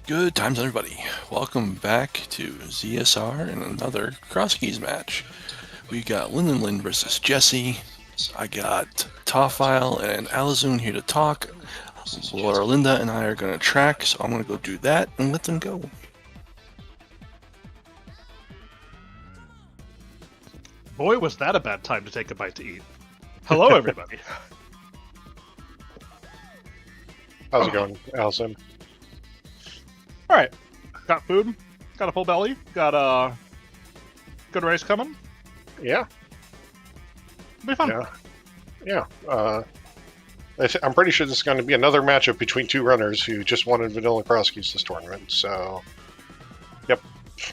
Good times, everybody. Welcome back to ZSR and another Crosskeys match. We got Linlinlin versus Jesse. I got Toffile and Alizoon here to talk. Laura Linda and I are going to track, so I'm going to go do that and let them go. Boy, was that a bad time to take a bite to eat. Hello, everybody. How's it going, Allison? All right, got food, got a full belly, got a good race coming. Yeah, It'll be fun. yeah. I'm pretty sure this is going to be another matchup between two runners who just won in Vanilla Crosskeys this tournament. So, yep,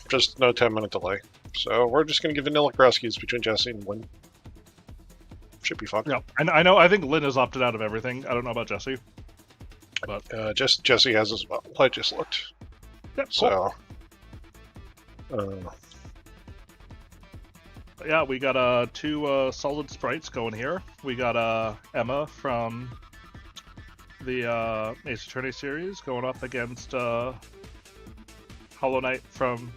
just no 10-minute delay. So we're just going to give Vanilla Crosskeys between Jesse and Lynn. Should be fun. Yeah, and I know. I think Lynn has opted out of everything. I don't know about Jesse, but just Jesse has as well. I just looked. yeah, So, yeah, we got two solid sprites going here. We got Emma from the Ace Attorney series going up against Hollow Knight from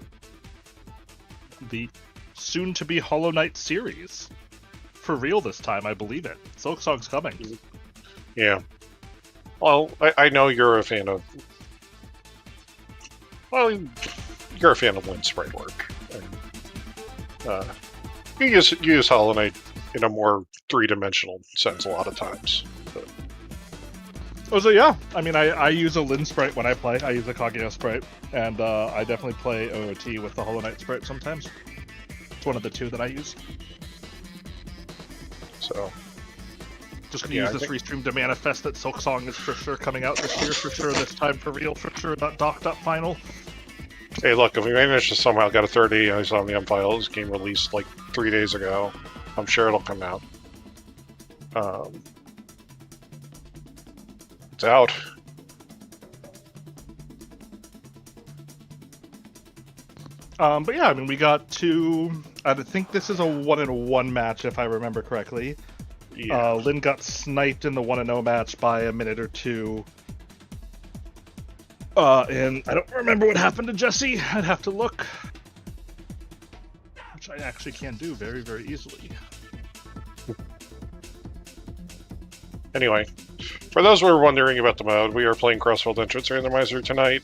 the soon-to-be Hollow Knight series. For real this time, I believe it. Silksong's coming. yeah. Well, I know you're a fan of. Well, you're a fan of Lynn's sprite work. And, you use Hollow Knight in a more three-dimensional sense a lot of times. But, Oh, so yeah. I mean, I use a Lin sprite when I play. I use a Kaguya sprite, and I definitely play OOT with the Hollow Knight sprite sometimes. It's one of the two that I use. so, Just gonna Yeah, use this restream to manifest that Silksong is for sure coming out this year, for sure this time, for real, for sure, not docked up final. hey, look, if we manage to somehow get a 30 eyes on the M file, this game released like 3 days ago. I'm sure it'll come out. It's out. But yeah, I mean, we got two. I think this is a 1-1 match, if I remember correctly. Yeah. Lin got sniped in the 1-0 match by a minute or two. And I don't remember what happened to Jesse. I'd have to look. Which I actually can do very, very easily. Anyway, for those who are wondering about the mode, we are playing Crossfield Entrance Randomizer tonight.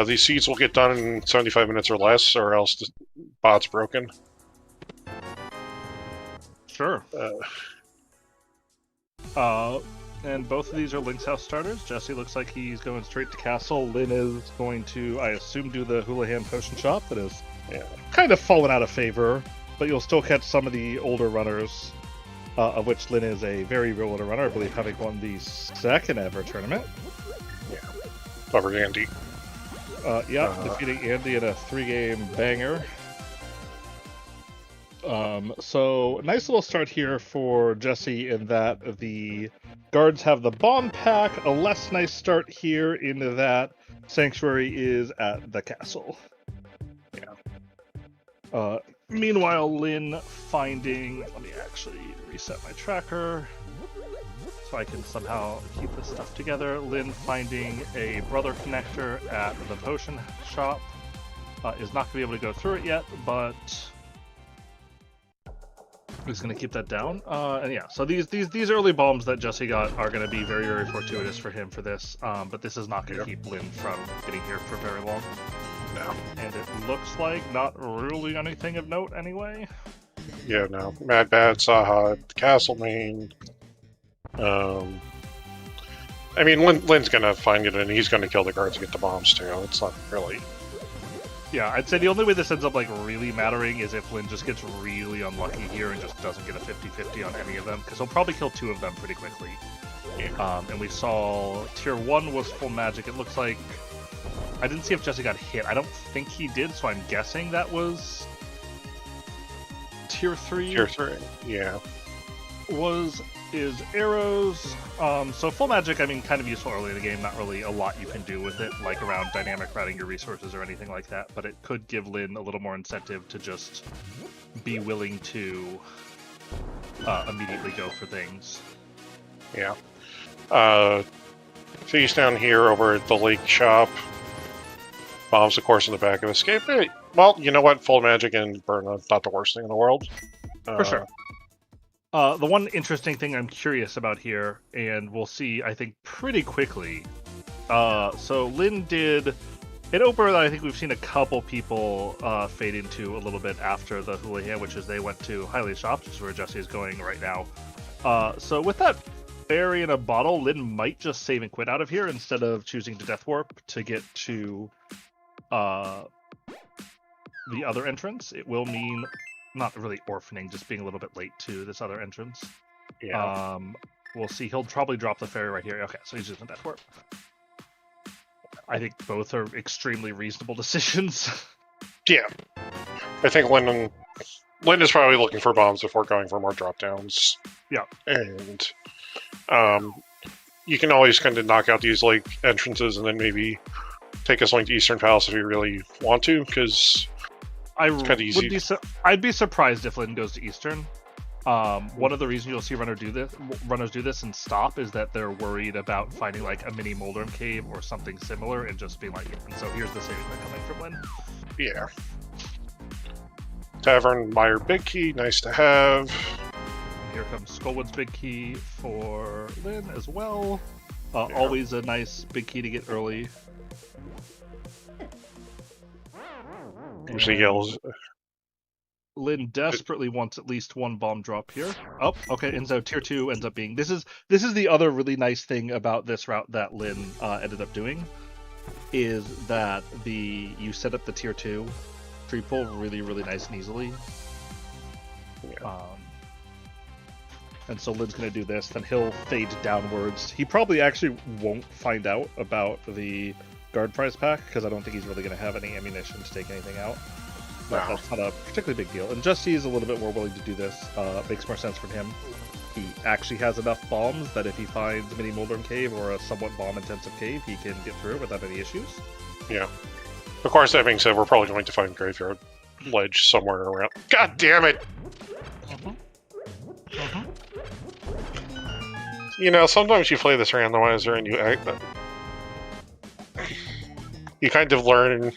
These seeds will get done in 75 minutes or less, or else the bot's broken. Sure. And both of these are Link's House starters. Jesse looks like he's going straight to Castle. Lin is going to, I assume, do the Houlihan Potion Shop that is kind of fallen out of favor, but you'll still catch some of the older runners, of which Lin is a very real older runner, I believe, having won the second ever tournament. Over Andy. Defeating Andy in a 3-game banger. So nice little start here for Jesse in that the guards have the bomb pack. A less nice start here in that Sanctuary is at the castle. Meanwhile, Lin finding... Let me actually reset my tracker so I can somehow keep this stuff together. Lin finding a brother connector at the potion shop. Is not going to be able to go through it yet, but... He's going to keep that down. And yeah, so these early bombs that Jesse got are going to be very, very fortuitous for him for this. But this is not going to keep Lin from getting here for very long. No. And it looks like not really anything of note anyway. Yeah, no. Mad Bad, Saha, Castle Main. I mean, Lynn's going to find it, and he's going to kill the guards and get the bombs, too. It's not really... Yeah, I'd say the only way this ends up like really mattering is if Lin just gets really unlucky here and just doesn't get a 50-50 on any of them, because he'll probably kill 2 of them pretty quickly. And we saw tier 1 was full magic. It looks like... I didn't see if Jesse got hit. I don't think he did, so I'm guessing that was... Tier 3? Tier 3, yeah. Is arrows. So full magic, I mean, kind of useful early in the game. Not really a lot you can do with it, like around dynamic routing your resources or anything like that. But it could give Lin a little more incentive to just be willing to immediately go for things. Yeah. Feast down here over at the lake shop. bombs, of course, in the back of Escape. Hey, well, you know what? Full magic and burn not the worst thing in the world. For sure. The one interesting thing I'm curious about here, and we'll see, I think, pretty quickly. So Lin did an opener that I think we've seen a couple people fade into a little bit after the Houlihan, which is they went to Highly Shopped, which is where Jesse is going right now. So with that fairy in a bottle, Lin might just save and quit out of here instead of choosing to Death Warp to get to the other entrance. It will mean not really orphaning, just being a little bit late to this other entrance. Yeah. We'll see. He'll probably drop the fairy right here. Okay, so he's using Death Warp. I think both are extremely reasonable decisions. Yeah. I think Lin is probably looking for bombs before going for more drop downs. Yeah. And you can always kind of knock out these like entrances and then maybe take us link to Eastern Palace if you really want to, because it's kind of easy. I'd be surprised if Lin goes to Eastern. One of the reasons you'll see runners do this and stop is that they're worried about finding like a mini Moldrum cave or something similar and just being like, and so here's the saving that coming from Lin. Yeah. Tavern Meyer Big Key, nice to have. And here comes Skullwood's Big Key for Lin as well. Always a nice big key to get early. Usually yells. Lin desperately wants at least one bomb drop here. Oh, okay, and so tier 2 ends up being... This is the other really nice thing about this route that Lin ended up doing, is that you set up the tier 2 tree pull really, really nice and easily. Yeah. And so Lin's going to do this, then he'll fade downwards. He probably actually won't find out about the guard prize pack, because I don't think he's really going to have any ammunition to take anything out. But that's not a particularly big deal. And Jesse is a little bit more willing to do this. Makes more sense from him. He actually has enough bombs that if he finds a mini Moldrum cave or a somewhat bomb-intensive cave, he can get through it without any issues. Yeah. Of course, that being said, we're probably going to find Graveyard Ledge somewhere around. God damn it! You know, sometimes you play this randomizer and you kind of learn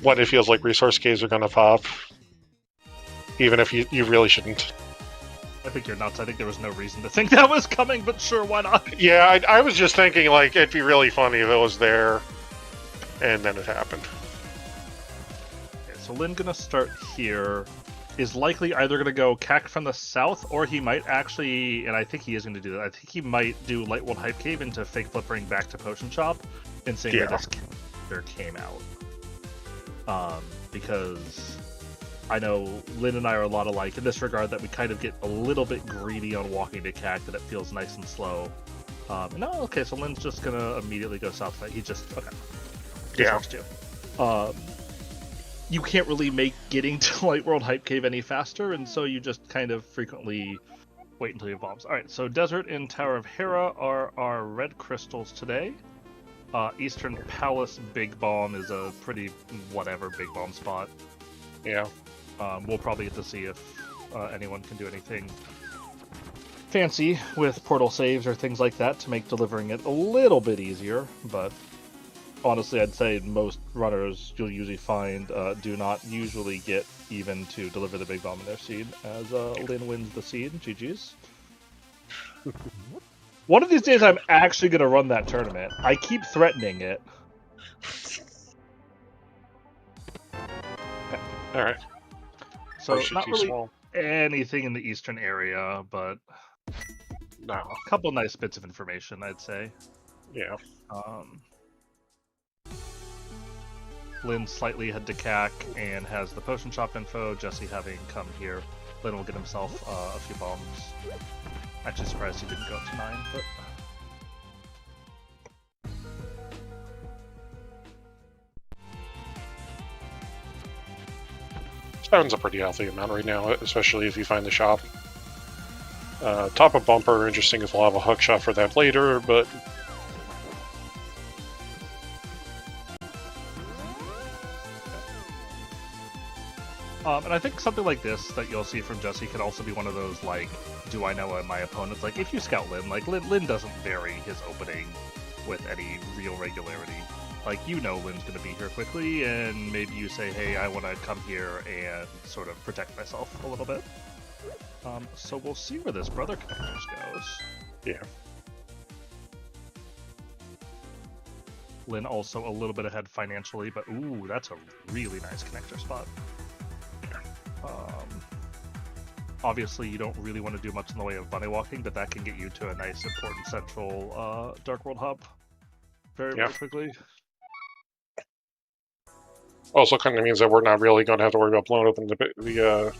what it feels like resource caves are going to pop, even if you really shouldn't. I think you're nuts. I think there was no reason to think that was coming, but sure, why not? Yeah, I was just thinking, like, it'd be really funny if it was there, and then it happened. Okay, so Lin gonna start here. Is likely either gonna go Cack from the south, or he might actually, and I think he is gonna do that, I think he might do Lightwood Hype Cave into Fake Flippering back to Potion Shop, and seeing where this character came out. Because I know Lin and I are a lot alike in this regard, that we kind of get a little bit greedy on walking to Cack, that it feels nice and slow. No, okay, so Lin's just gonna immediately go south. He just, okay. Yeah. You can't really make getting to Light World Hype Cave any faster, and so you just kind of frequently wait until you have bombs. Alright, so Desert and Tower of Hera are our red crystals today. Eastern Palace Big Bomb is a pretty whatever Big Bomb spot. Yeah. We'll probably get to see if anyone can do anything fancy with portal saves or things like that to make delivering it a little bit easier, but honestly, I'd say most runners you'll usually find do not usually get even to deliver the Big Bomb in their seed, as Lin wins the seed. GG's. One of these days, I'm actually going to run that tournament. I keep threatening it. Okay. Alright. So, not really anything in the eastern area, but no. A couple nice bits of information, I'd say. Yeah. Lin slightly head to CAC and has the potion shop info. Jesse having come here. Lin will get himself a few bombs. Actually surprised he didn't go up to 9, but... Seven's a pretty healthy amount right now, especially if you find the shop. Top of bumper, interesting if we'll have a hook shot for that later, but... And I think something like this that you'll see from Jesse could also be one of those, like, do I know my opponent's? Like, if you scout Lin, like, Lin doesn't vary his opening with any real regularity. Like, you know Lynn's going to be here quickly, and maybe you say, hey, I want to come here and sort of protect myself a little bit. So we'll see where this Brother Connectors goes. Yeah. Lynn also a little bit ahead financially, but ooh, that's a really nice connector spot. Obviously, you don't really want to do much in the way of bunny walking, but that can get you to a nice, important central Dark World hub very, very quickly. Also kind of means that we're not really going to have to worry about blowing open the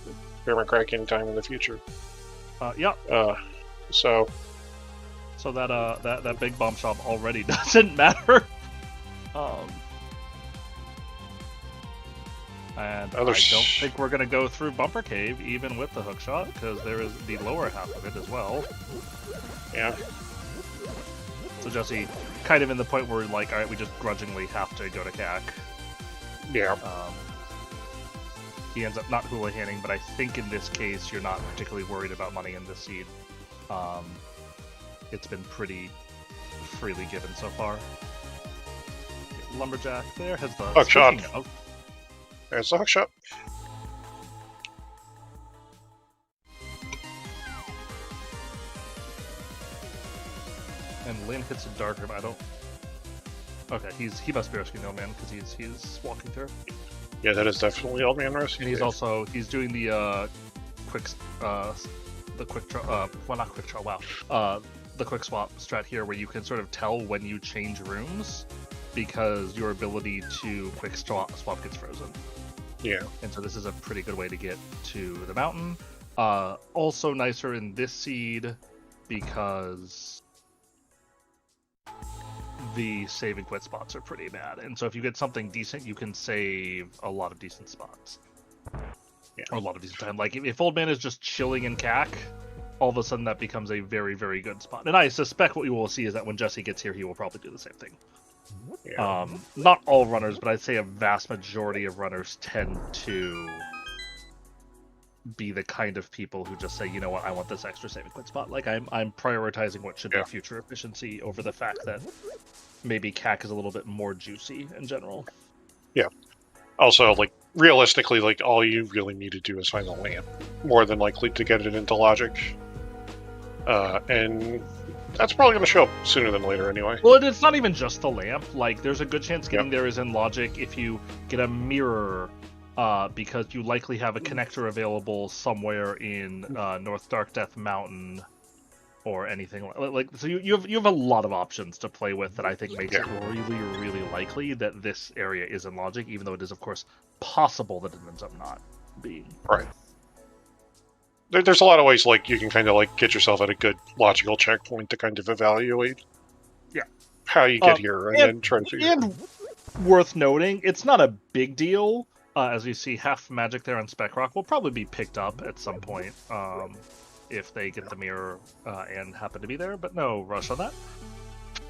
pyramid crack anytime in the future. Yeah. So that big bomb shop already doesn't matter. And I don't think we're going to go through Bumper Cave, even with the hookshot, because there is the lower half of it as well. Yeah. So Jesse, kind of in the point where, like, alright, we just grudgingly have to go to CAC. Yeah. He ends up not hula-handing, but I think in this case, you're not particularly worried about money in this seed. It's been pretty freely given so far. Lumberjack there has the hookshot. There's the hookshot. And Lynn hits a darker, but I don't. Okay, he must be rescuing Old Man because he's walking through. Yeah, that is definitely Old Man rescue. And he's also doing the quick draw. Well, not quick draw. Wow. The quick swap strat here, where you can sort of tell when you change rooms because your ability to quick swap gets frozen. Yeah. And so this is a pretty good way to get to the mountain. Also nicer in this seed because the save and quit spots are pretty bad. And so if you get something decent, you can save a lot of decent spots. Yeah. Or a lot of decent time. Like if Old Man is just chilling in CAC, all of a sudden that becomes a very, very good spot. And I suspect what you will see is that when Jesse gets here, he will probably do the same thing. Yeah. Not all runners, but I'd say a vast majority of runners tend to be the kind of people who just say, you know what, I want this extra save and quit spot. Like I'm prioritizing what should be future efficiency over the fact that maybe CAC is a little bit more juicy in general. Yeah. Also, like, realistically, like, all you really need to do is find a lamp. More than likely to get it into logic. And that's probably going to show up sooner than later anyway. Well, it's not even just the lamp. Like, there's a good chance getting there is in logic if you get a mirror, because you likely have a connector available somewhere in North Dark Death Mountain or anything like. So you have a lot of options to play with that I think makes it really, really likely that this area is in logic, even though it is, of course, possible that it ends up not being. Right. There's a lot of ways, like, you can kind of, like, get yourself at a good logical checkpoint to kind of evaluate how you get here and then try to figure it out. And worth noting, it's not a big deal. As you see, half magic there on Spec Rock will probably be picked up at some point if they get the mirror and happen to be there, but no rush on that.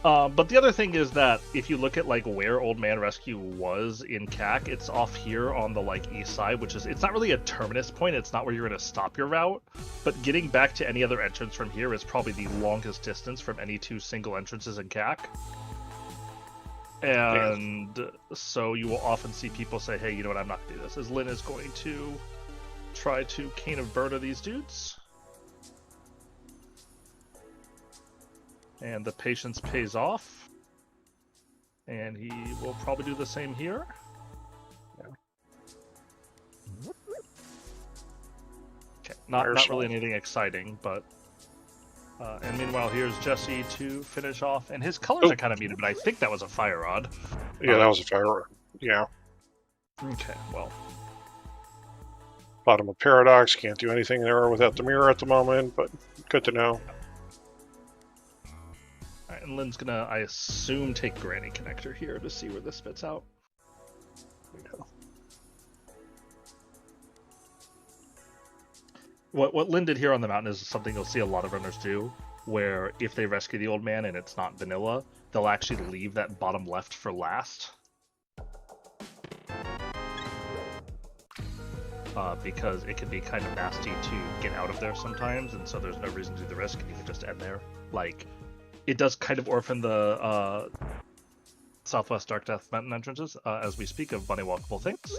But the other thing is that if you look at like where Old Man Rescue was in CAC, it's off here on the like east side, which is, it's not really a terminus point, it's not where you're going to stop your route, but getting back to any other entrance from here is probably the longest distance from any two single entrances in CAC. And so you will often see people say, hey, you know what, I'm not going to do this, as Lynn is going to try to Cane of Burn these dudes. And the patience pays off. And he will probably do the same here. Okay, not really anything exciting, but... and meanwhile, here's Jesse to finish off. And his colors are kind of muted, but I think that was a fire rod. Yeah, that was a fire rod. Yeah. Okay, well. Bottom of Paradox. Can't do anything there without the mirror at the moment, but good to know. Alright, and Lynn's gonna, I assume, take Granny Connector here to see where this spits out. Yeah. What Lynn did here on the mountain is something you'll see a lot of runners do, where if they rescue the Old Man and it's not vanilla, they'll actually leave that bottom left for last. Because it can be kind of nasty to get out of there sometimes, and so there's no reason to do the risk, and you can just end there. Like, it does kind of orphan the Southwest Dark Death Mountain entrances. As we speak of bunny walkable things,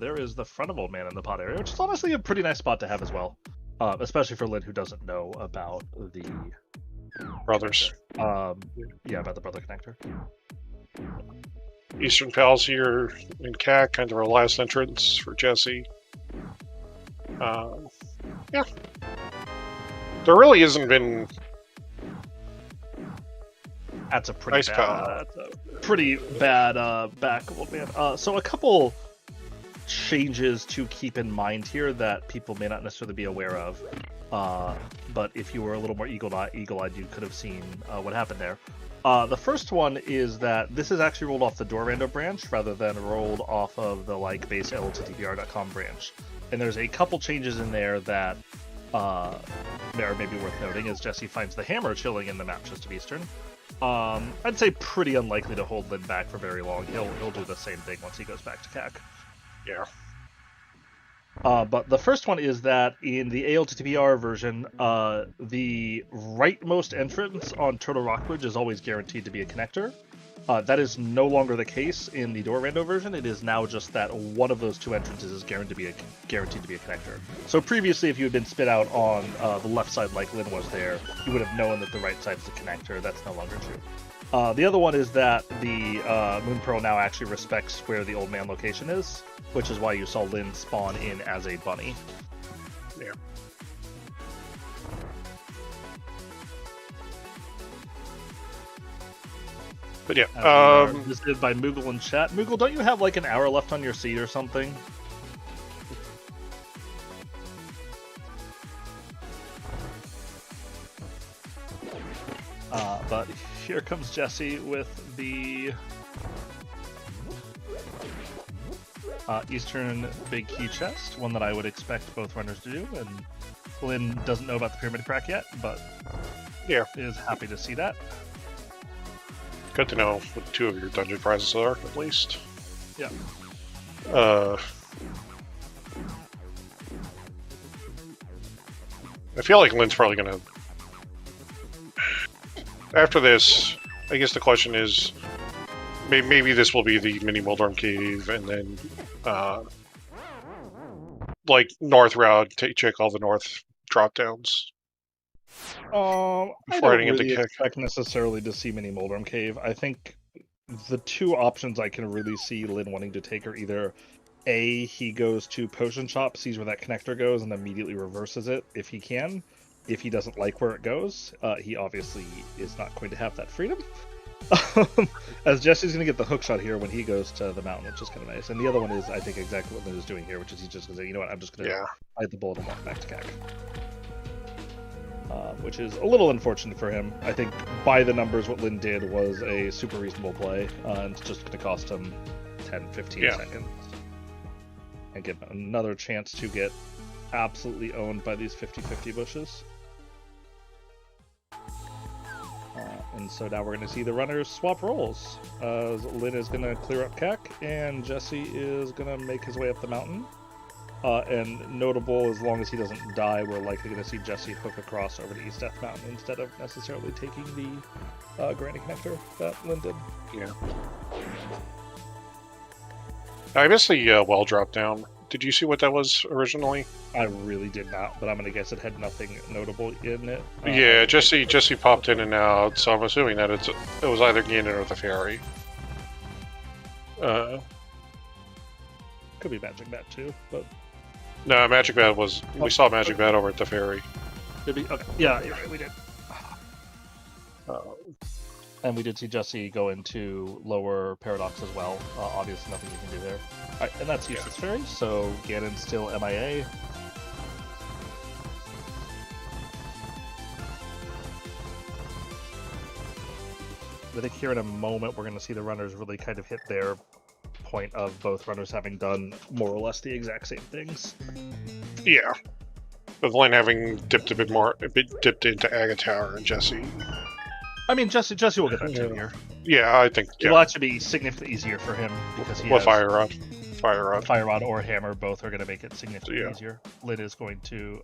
there is the front of Old Man in the pot area, which is honestly a pretty nice spot to have as well, especially for Lynn, who doesn't know about the Brothers. Yeah, about the brother connector. Eastern Pals here in CAC, kind of our last entrance for Jesse. Yeah. There really hasn't been... That's a pretty Nice bad, back of Old Man. So a couple changes to keep in mind here that people may not necessarily be aware of. But if you were a little more eagle-eyed, you could have seen what happened there. The first one is that this is actually rolled off the Door Rando branch rather than rolled off of the base ALttPR.com branch. And there's a couple changes in there that are maybe worth noting as Jesse finds the hammer chilling in the map just of Eastern. I'd say pretty unlikely to hold Lynn back for very long. He'll do the same thing once he goes back to CAC. Yeah. But the first one is that in the ALttPR version, the rightmost entrance on Turtle Rock Bridge is always guaranteed to be a connector. That is no longer the case in the Door Rando version. It is now just that one of those two entrances is guaranteed to be a connector. So previously, if you had been spit out on the left side like Lynn was there, you would have known that the right side is a connector. That's no longer true. The other one is that the Moon Pearl now actually respects where the Old Man location is, which is why you saw Lynn spawn in as a bunny. Yeah. But yeah, Visited by Moogle in chat. Moogle, don't you have like an hour left on your seat or something? But here comes Jesse with the Eastern Big Key Chest, one that I would expect both runners to do, and Lynn doesn't know about the Pyramid Crack yet, but yeah, is happy to see that. Good to know what two of your dungeon prizes are, at least. Yeah. I feel like Lynn's probably gonna... After this, I guess the question is, maybe this will be the mini Moldorm Cave, and then, north route, check all the north drop-downs. I don't really expect necessarily to see mini Moldorm Cave. I think the two options I can really see Lynn wanting to take are either A, he goes to Potion Shop, sees where that connector goes, and immediately reverses it if he can. If he doesn't like where it goes, he obviously is not going to have that freedom. As Jesse's going to get the hook shot here when he goes to the mountain, which is kind of nice. And the other one is, I think, exactly what Lynn is doing here, which is he's just going to say, you know what, I'm just going to bite the bullet and walk back to CAC. Which is a little unfortunate for him. I think by the numbers, what Lynn did was a super reasonable play, and it's just going to cost him 10-15 seconds. And get another chance to get absolutely owned by these 50-50 bushes. And so now we're going to see the runners swap roles. Lynn is going to clear up CAC, and Jesse is going to make his way up the mountain. And notable, as long as he doesn't die, we're likely going to see Jesse hook across over to East Death Mountain instead of necessarily taking the Granny Connector that Lynn did. Yeah. I missed the well drop down. Did you see what that was originally? I really did not, but I'm going to guess it had nothing notable in it. Yeah, Jesse popped in and out, so I'm assuming that it was either Ganon or the Fairy. Could be Magic Bat too, but... No, Magic Bat was... We saw Magic Bat over at the Fairy. Could be... Okay. Yeah, you're right, we did. And we did see Jesse go into lower Paradox as well. Obviously nothing you can do there. Alright, and that's Useless Fairy, so Ganon's still MIA. I think here in a moment we're going to see the runners really kind of hit their point of both runners having done more or less the exact same things. Yeah. With Lynn having dipped a bit into Aga Tower and Jesse. I mean, Jesse will get that too here. Yeah, I think. It will actually be significantly easier for him because he has Fire Rod. Fire Rod or Hammer, both are going to make it significantly easier. Lynn is going to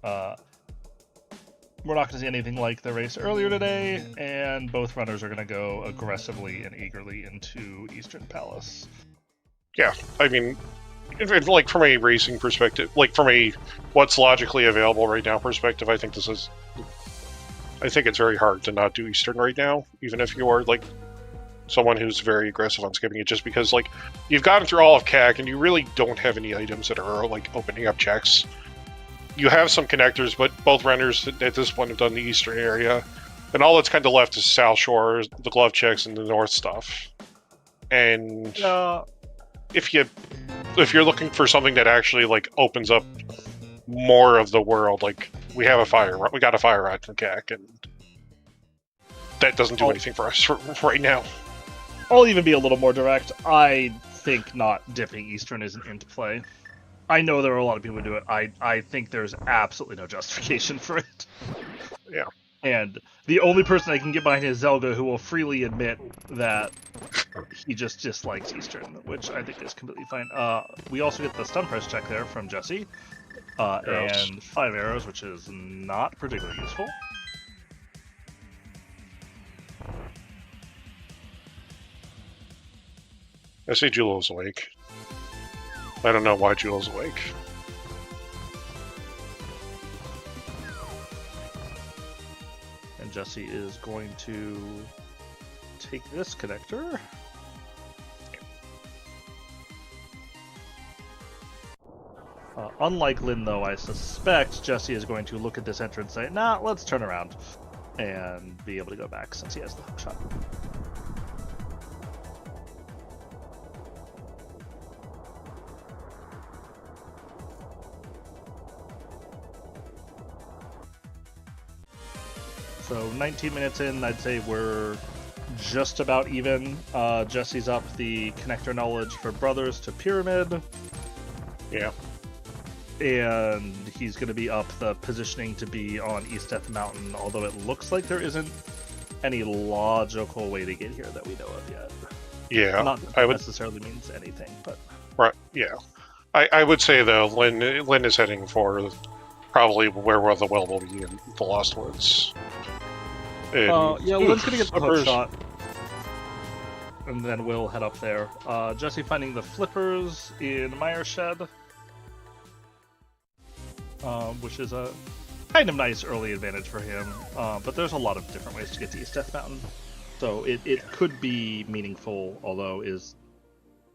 We're not going to see anything like the race earlier today, and both runners are going to go aggressively and eagerly into Eastern Palace. Yeah, I mean, like from a racing perspective, like from a what's logically available right now perspective, I think it's very hard to not do Eastern right now, even if you are like someone who's very aggressive on skipping it, just because like you've gotten through all of CAC and you really don't have any items that are like opening up checks. You have some connectors, but both runners at this point have done the Eastern area, and all that's kind of left is South Shore, the glove checks, and the North stuff. And if you're looking for something that actually like opens up more of the world, like we got a fire rod from CAC, and that doesn't do anything for us right now. I'll even be a little more direct. I think not dipping Eastern isn't into play. I know there are a lot of people who do it. I think there's absolutely no justification for it. Yeah. And the only person I can get behind is Zelda, who will freely admit that he just dislikes Eastern, which I think is completely fine. We also get the stun press check there from Jesse. And 5 arrows, which is not particularly useful. I say Julio's awake. I don't know why Julio's awake. And Jesse is going to take this connector. Unlike Lin, though, I suspect Jesse is going to look at this entrance and say, nah, let's turn around, and be able to go back since he has the hook shot. So 19 minutes in, I'd say we're just about even. Jesse's up the connector knowledge for Brothers to Pyramid. Yeah. And he's going to be up the positioning to be on East Death Mountain, although it looks like there isn't any logical way to get here that we know of yet. Yeah. Not that necessarily means anything, but... Right, yeah. I would say, though, Lin is heading for probably where the well will be in the Lost Woods. Yeah, Lin's going to get the hook shot. And then we'll head up there. Jesse finding the flippers in Meyer Shed. Which is a kind of nice early advantage for him. But there's a lot of different ways to get to East Death Mountain. So it could be meaningful, although is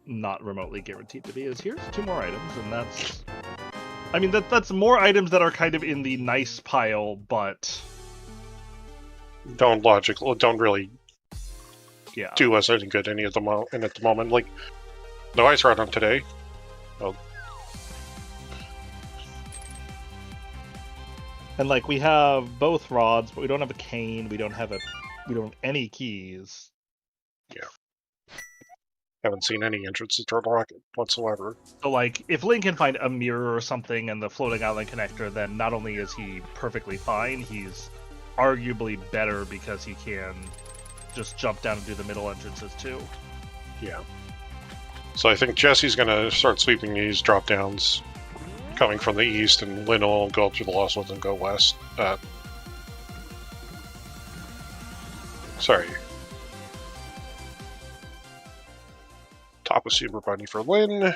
not remotely guaranteed to be. Here's 2 more items, and that's... I mean, that's more items that are kind of in the nice pile, but... don't really do us any good at the moment. Like, no ice rod on today. Oh. And like we have both rods, but we don't have a cane. We don't have any keys. Yeah. Haven't seen any entrance to Turtle Rocket whatsoever. So like, if Link can find a mirror or something and the floating island connector, then not only is he perfectly fine, he's arguably better because he can just jump down and do the middle entrances too. Yeah. So I think Jesse's gonna start sweeping these drop downs coming from the east, and Lin will go up through the Lost Woods and go west. Sorry. Top of Super Bunny for Lin.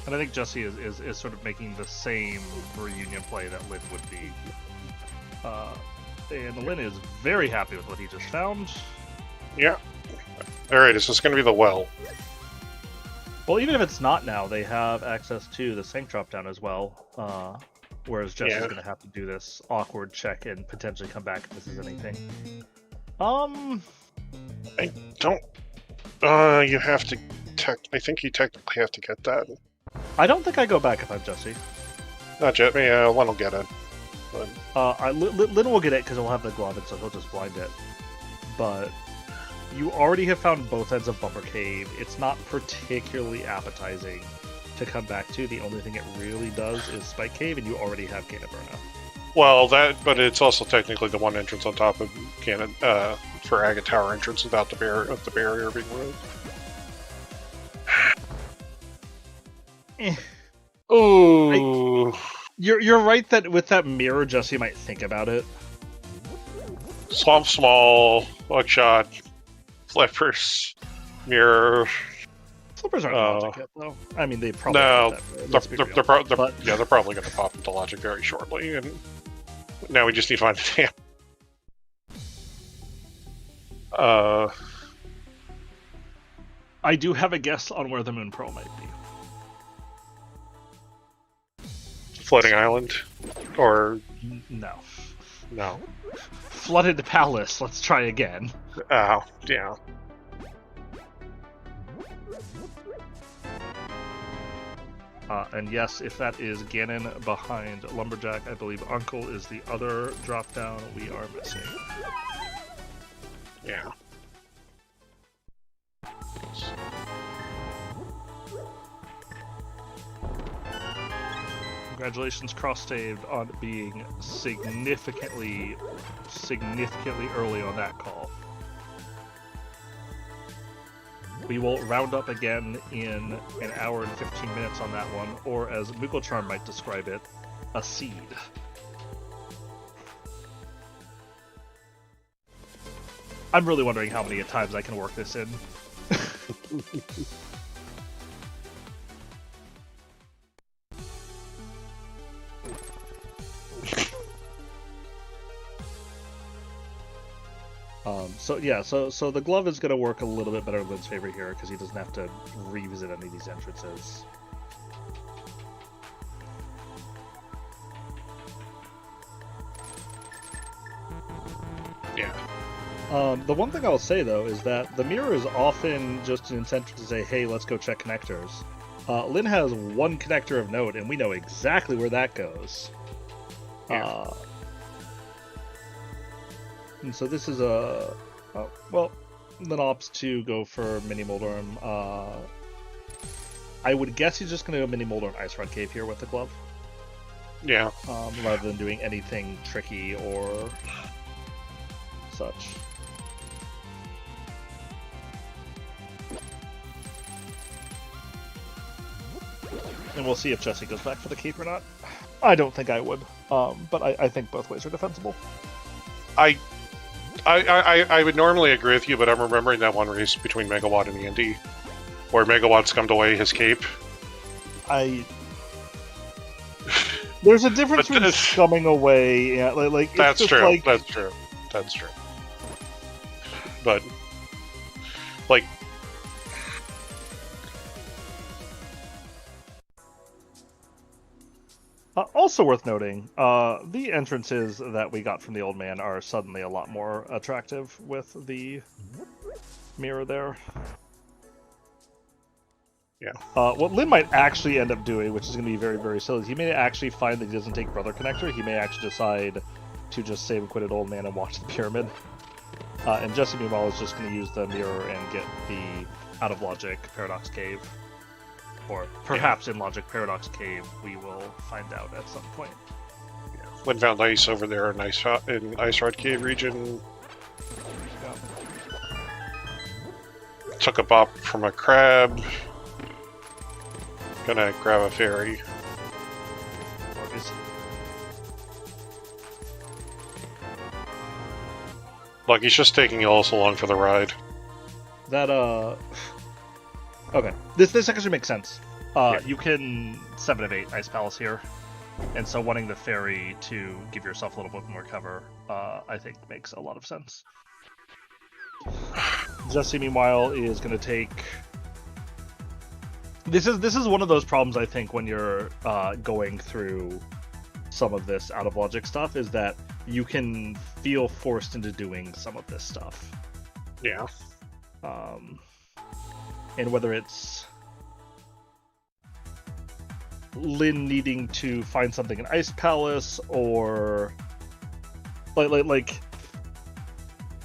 And I think Jesse is sort of making the same reunion play that Lin would be. And Lin is very happy with what he just found. Yeah. Alright, is this going to be the well? Well, even if it's not now, they have access to the Sank drop-down as well. Whereas Jesse's going to have to do this awkward check and potentially come back if this is anything. I don't... you have to... I think you technically have to get that. I don't think I go back if I'm Jesse. Not yet. Yeah, Lin will get it. But... Lin will get it because he'll have the glove, and so he'll just blind it. But you already have found both ends of Bumper Cave. It's not particularly appetizing to come back to. The only thing it really does is Spike Cave, and you already have Canterbury. Well, but it's also technically the one entrance on top of for Agate Tower entrance without the barrier being removed. Ooh. You're right that with that mirror, Jesse might think about it. Swamp Small, Buckshot, Flippers, Mirror. Flippers aren't logic yet, though. I mean, they probably No, that, let's be real. they're probably going to pop into Logic very shortly, and now we just need to find a damn. I do have a guess on where the Moon Pearl might be. Floating Island, or No. no? Flooded Palace. Let's try again. Oh, yeah. And yes, if that is Ganon behind Lumberjack, I believe Uncle is the other drop down we are missing. Yeah. Congratulations, Cross-Saved, on being significantly early on that call. We will round up again in an hour and 15 minutes on that one, or as Moogle might describe it, a seed. I'm really wondering how many times I can work this in. So the glove is going to work a little bit better in Lynn's favor here because he doesn't have to revisit any of these entrances. Yeah. The one thing I'll say though is that the mirror is often just an incentive to say, "Hey, let's go check connectors." Lynn has one connector of note, and we know exactly where that goes. Yeah. And so this is a... well, Lynn opts to go for Mini Moldorm. I would guess he's just going to go Mini Moldorm Ice Rod Cave here with the glove. Yeah. Rather than doing anything tricky or such. And we'll see if Jesse goes back for the cape or not. I don't think I would, but I think both ways are defensible. I would normally agree with you, but I'm remembering that one race between Megawatt and Andy, where Megawatt scummed away his cape. There's a difference between scumming away and like it's that's just true. like... That's true. That's true. But like. Also worth noting, the entrances that we got from the old man are suddenly a lot more attractive with the mirror there. Yeah. What Lynn might actually end up doing, which is going to be very, very silly, is he may actually find that he doesn't take Brother Connector. He may actually decide to just save and quit at old man and watch the pyramid. And Jesse, meanwhile, is just going to use the mirror and get the out of logic Paradox Cave. Or perhaps in Logic Paradox Cave, we will find out at some point. Yeah. Lynn found ice over there in Ice Rod Cave region. Yeah. Took a bop from a crab. Gonna grab a fairy. Look, he's just taking us along for the ride. That, okay. This actually makes sense. Yeah. You can 7 of 8 Ice Palace here. And so wanting the fairy to give yourself a little bit more cover, I think makes a lot of sense. Jesse, meanwhile, is going to take... This is one of those problems, I think, when you're going through some of this out of logic stuff, is that you can feel forced into doing some of this stuff. Yeah. And whether it's Lynn needing to find something in Ice Palace, or like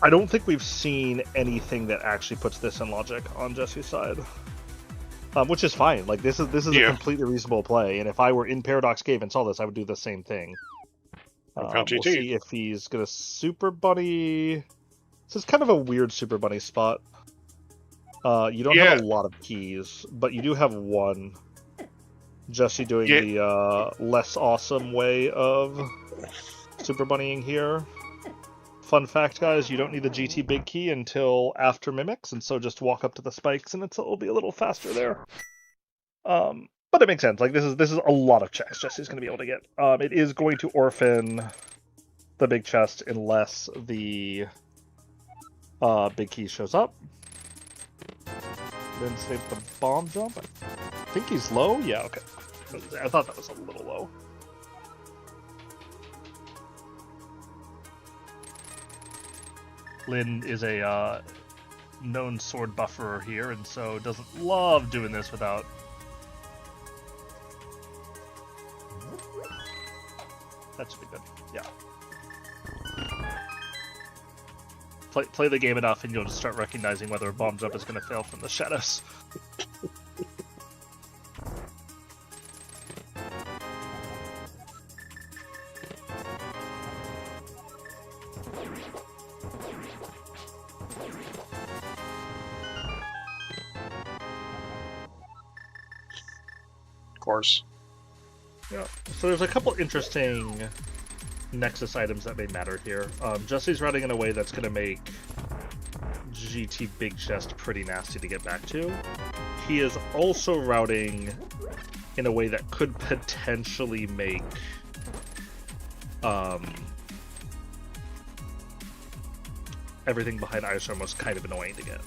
I don't think we've seen anything that actually puts this in logic on Jesse's side. Which is fine. Like this is a completely reasonable play, and if I were in Paradox Cave and saw this, I would do the same thing. We'll see if he's gonna Super Bunny. This is kind of a weird Super Bunny spot. You don't have a lot of keys, but you do have one. Jesse doing the less awesome way of super bunnying here. Fun fact, guys, you don't need the GT big key until after mimics, and so just walk up to the spikes and it'll be a little faster there. But it makes sense. Like this is a lot of checks Jesse's going to be able to get. It is going to orphan the big chest unless the big key shows up. Then save the bomb jump. I think he's low. Yeah, okay. I thought that was a little low. Lin is a known sword buffer here, and so doesn't love doing this without. That should be good. Yeah. Play the game enough, and you'll just start recognizing whether a bomb jump is going to fail from the shadows. Of course. Yeah. So there's a couple interesting Nexus items that may matter here. Jesse's routing in a way that's going to make GT Big Chest pretty nasty to get back to. He is also routing in a way that could potentially make everything behind Ice almost kind of annoying to get.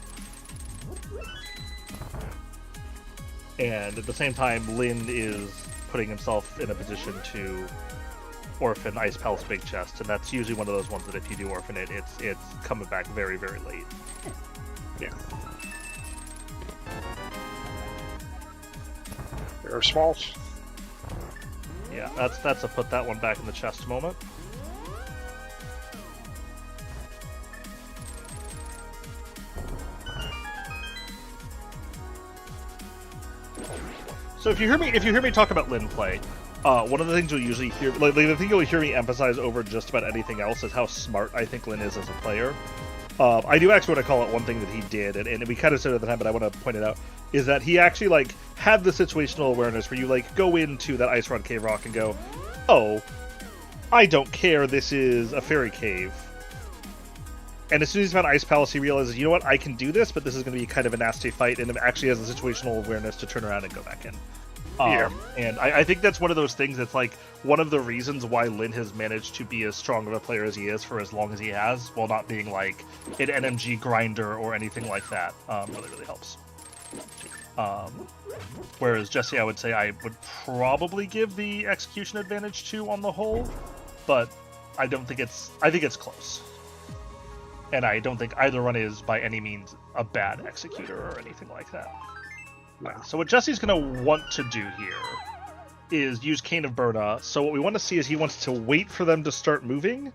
And at the same time, Lin is putting himself in a position to orphan Ice Palace Big Chest, and that's usually one of those ones that if you do orphan it, it's coming back very, very late. Yeah. Very small. Yeah, that's a put that one back in the chest moment. So if you hear me talk about Lin play, one of the things you'll usually hear, like the thing you'll hear me emphasize over just about anything else, is how smart I think Lin is as a player. I do actually want to call out one thing that he did, and we kind of said it at the time, but I want to point it out, is that he actually like had the situational awareness where you like go into that Ice Rod Cave Rock and go, oh, I don't care, this is a fairy cave. And as soon as he's found Ice Palace, he realizes, you know what, I can do this, but this is going to be kind of a nasty fight, and it actually has the situational awareness to turn around and go back in. And I think that's one of those things that's like one of the reasons why Lin has managed to be as strong of a player as he is for as long as he has, while not being like an NMG grinder or anything like that. Really, really helps. Whereas Jesse, I would say I would probably give the execution advantage to on the whole, but I think it's close. And I don't think either one is by any means a bad executor or anything like that. So what Jesse's going to want to do here is use Cane of Burna. So what we want to see is he wants to wait for them to start moving,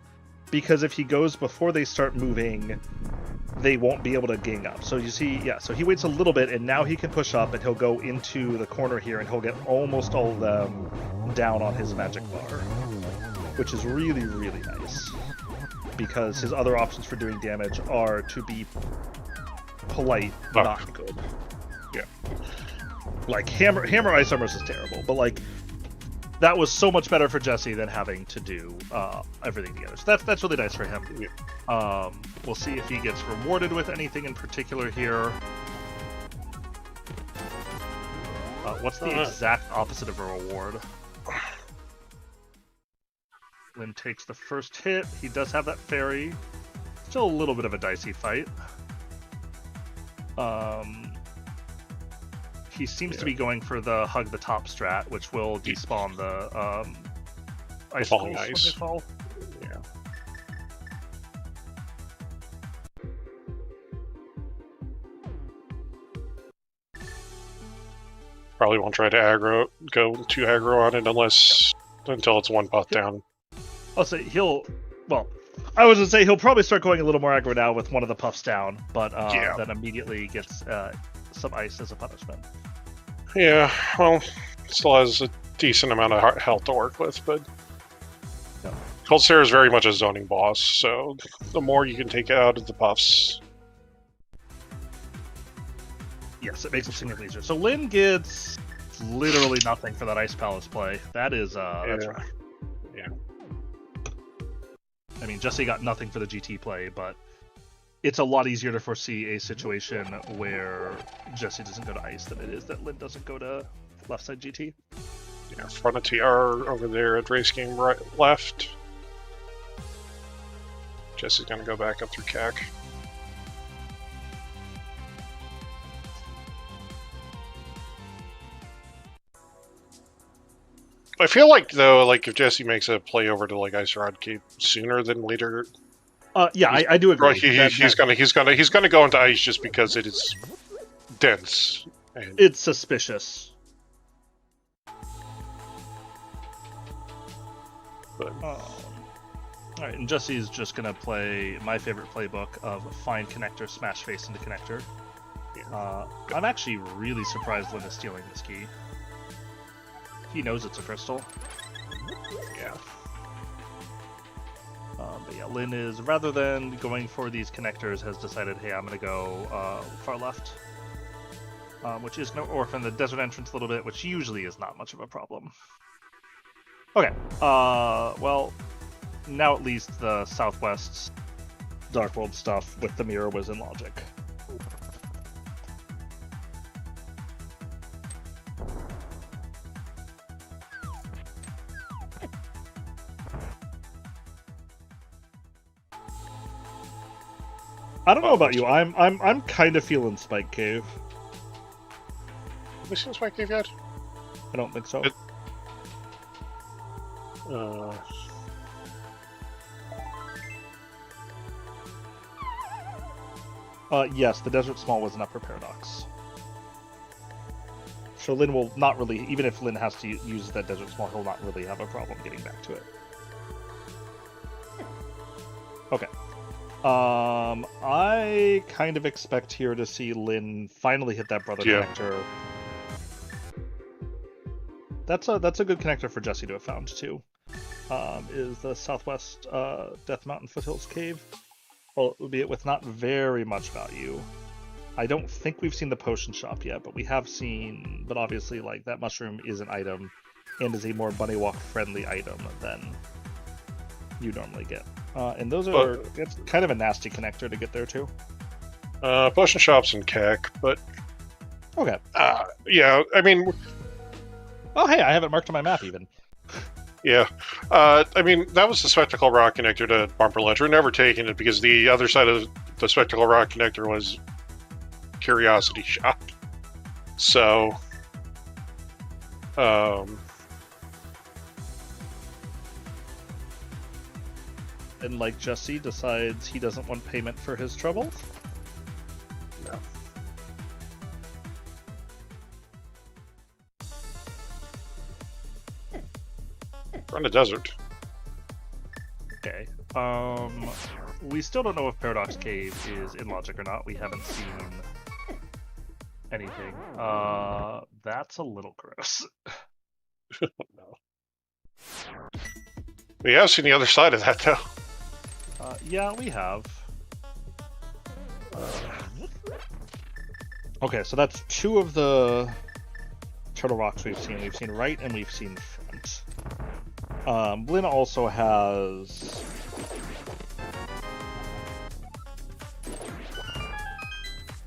because if he goes before they start moving, they won't be able to gang up. So you see, yeah, so he waits a little bit, and now he can push up, and he'll go into the corner here, and he'll get almost all of them down on his magic bar, which is really, really nice, because his other options for doing damage are to be polite, not good. Yeah. Like, Hammer Ice Armors is terrible, but, like, that was so much better for Jesse than having to do everything together. So that's really nice for him. Yeah. We'll see if he gets rewarded with anything in particular here. What's the exact opposite of a reward? Lin takes the first hit. He does have that fairy. Still a little bit of a dicey fight. He seems to be going for the hug the top strat, which will despawn the ice falling ice. Fall. Yeah. Probably won't try to go too aggro on it until it's one puff down. I'll say I was gonna say he'll probably start going a little more aggro now with one of the puffs down, but then immediately gets some ice as a punishment. Yeah, well, still has a decent amount of health to work with, but Cold Stare is very much a zoning boss, so the more you can take out of the puffs. Yes, it makes it significantly easier. So Lin gets literally nothing for that Ice Palace play. That is that's Yeah. rough. Yeah. I mean, Jesse got nothing for the GT play, but it's a lot easier to foresee a situation where Jesse doesn't go to Ice than it is that Lin doesn't go to left side GT. Yeah, front of TR over there at race game right left. Jesse's gonna go back up through CAC. I feel like though, like if Jesse makes a play over to like Ice Rod Cape sooner than later, Yeah, I do agree. he's gonna go into Ice just because it is dense. And It's suspicious. But, Alright, and Jesse's just gonna play my favorite playbook of find connector, smash face into connector. I'm actually really surprised Lin is stealing this key. He knows it's a crystal. yeah. But yeah, Lin is, rather than going for these connectors, has decided, hey, I'm gonna go far left. Which is gonna orphan the desert entrance a little bit, which usually is not much of a problem. Okay, well, now at least the Southwest Dark World stuff with the mirror was in logic. I don't know about you. I'm kind of feeling Spike Cave. Have we seen Spike Cave yet? I don't think so. Yes, the Desert Small was an upper paradox. So Lin will not really, even if Lin has to use that Desert Small, he'll not really have a problem getting back to it. Okay. I kind of expect here to see Lin finally hit that brother connector. That's a good connector for Jesse to have found too. Is the Southwest Death Mountain Foothills Cave, albeit with not very much value. I don't think we've seen the potion shop yet, but we have seen. But obviously, like that mushroom is an item, and is a more bunny walk friendly item than you normally get. And those are it's kind of a nasty connector to get there too. Potion shops and CAC, but Okay. yeah, I mean, Oh hey, I have it marked on my map even. yeah, I mean that was the Spectacle Rock connector to Bumper Ledge. We're never taking it because the other side of the Spectacle Rock connector was Curiosity Shop. So, And like Jesse decides he doesn't want payment for his trouble. no. We're in the desert. Okay. We still don't know if Paradox Cave is in logic or not. We haven't seen anything. That's a little gross. No. We have seen the other side of that though. Yeah, we have. Okay, so that's two of the turtle rocks we've seen. We've seen right and we've seen front. Lin also has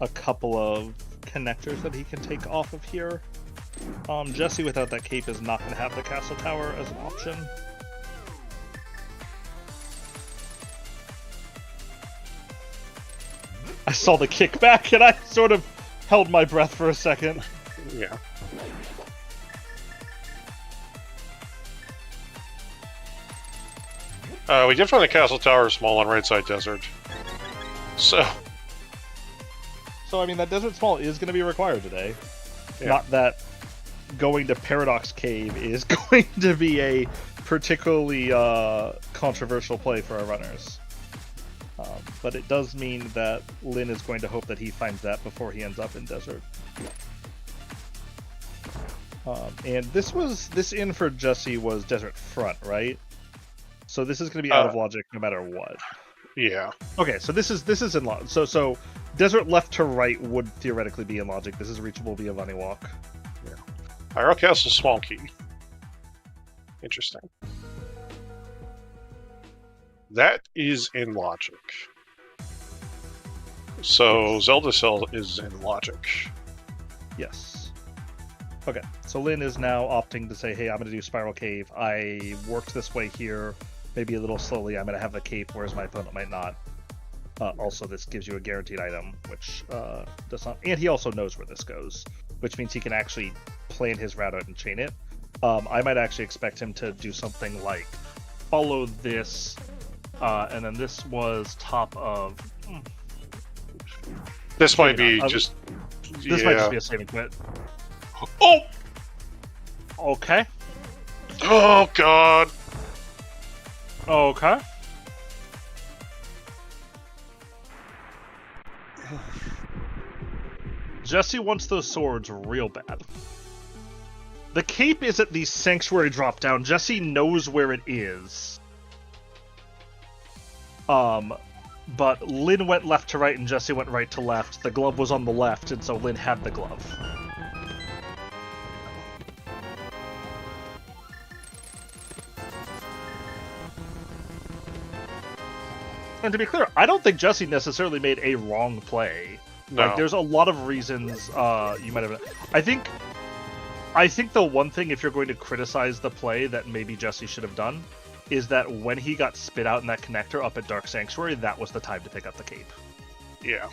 a couple of connectors that he can take off of here. Jesse without that cape is not going to have the castle tower as an option. I saw the kickback and I sort of held my breath for a second. Yeah. We did find the castle tower small on right side desert. So, So, I mean, that Desert Small is going to be required today. Yeah. Not that going to Paradox Cave is going to be a particularly controversial play for our runners. But it does mean that Lin is going to hope that he finds that before he ends up in Desert. And this in for Jesse was Desert Front, right? So this is going to be out of logic no matter what. yeah. Okay, so this is in logic. So Desert left to right would theoretically be in logic. This is reachable via Bunny Walk. Hyrule Castle Small Key. Interesting. That is in logic. So Zelda Cell is in logic. Yes. Okay, so Lin is now opting to say, hey, I'm going to do Spiral Cave. I worked this way here, maybe a little slowly. I'm going to have the cape, whereas my opponent might not. Also, this gives you a guaranteed item, which does not... And he also knows where this goes, which means he can actually plan his route out and chain it. I might actually expect him to do something like follow this, and then this was top of... This might be just... This might just be a saving quit. Oh! Okay. Oh, God! Okay. Jesse wants those swords real bad. The cape is at the sanctuary drop down. Jesse knows where it is. But Lin went left to right and Jesse went right to left. The glove was on the left, and so Lin had the glove. And to be clear, I don't think Jesse necessarily made a wrong play. No. Like, there's a lot of reasons you might have... I think the one thing, if you're going to criticize the play that maybe Jesse should have done, is that when he got spit out in that connector up at Dark Sanctuary, that was the time to pick up the cape. Yeah.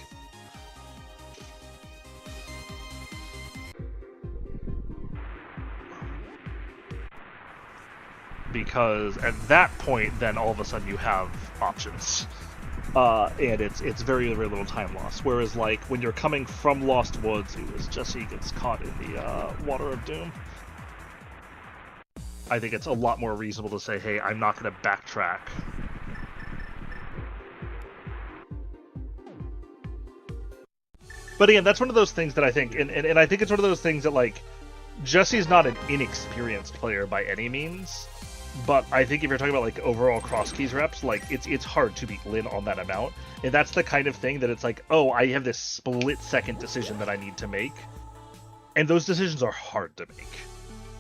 Because at that point, then all of a sudden you have options. And it's very, very little time loss. Whereas, like, when you're coming from Lost Woods, it was Jesse gets caught in the Water of Doom. I think it's a lot more reasonable to say, hey, I'm not going to backtrack. But again, that's one of those things that I think, and I think it's one of those things that, like, Jesse's not an inexperienced player by any means, but I think if you're talking about, like, overall Crosskeys reps, like, it's hard to beat Lin on that amount, and that's the kind of thing that it's like, oh, I have this split-second decision that I need to make, and those decisions are hard to make.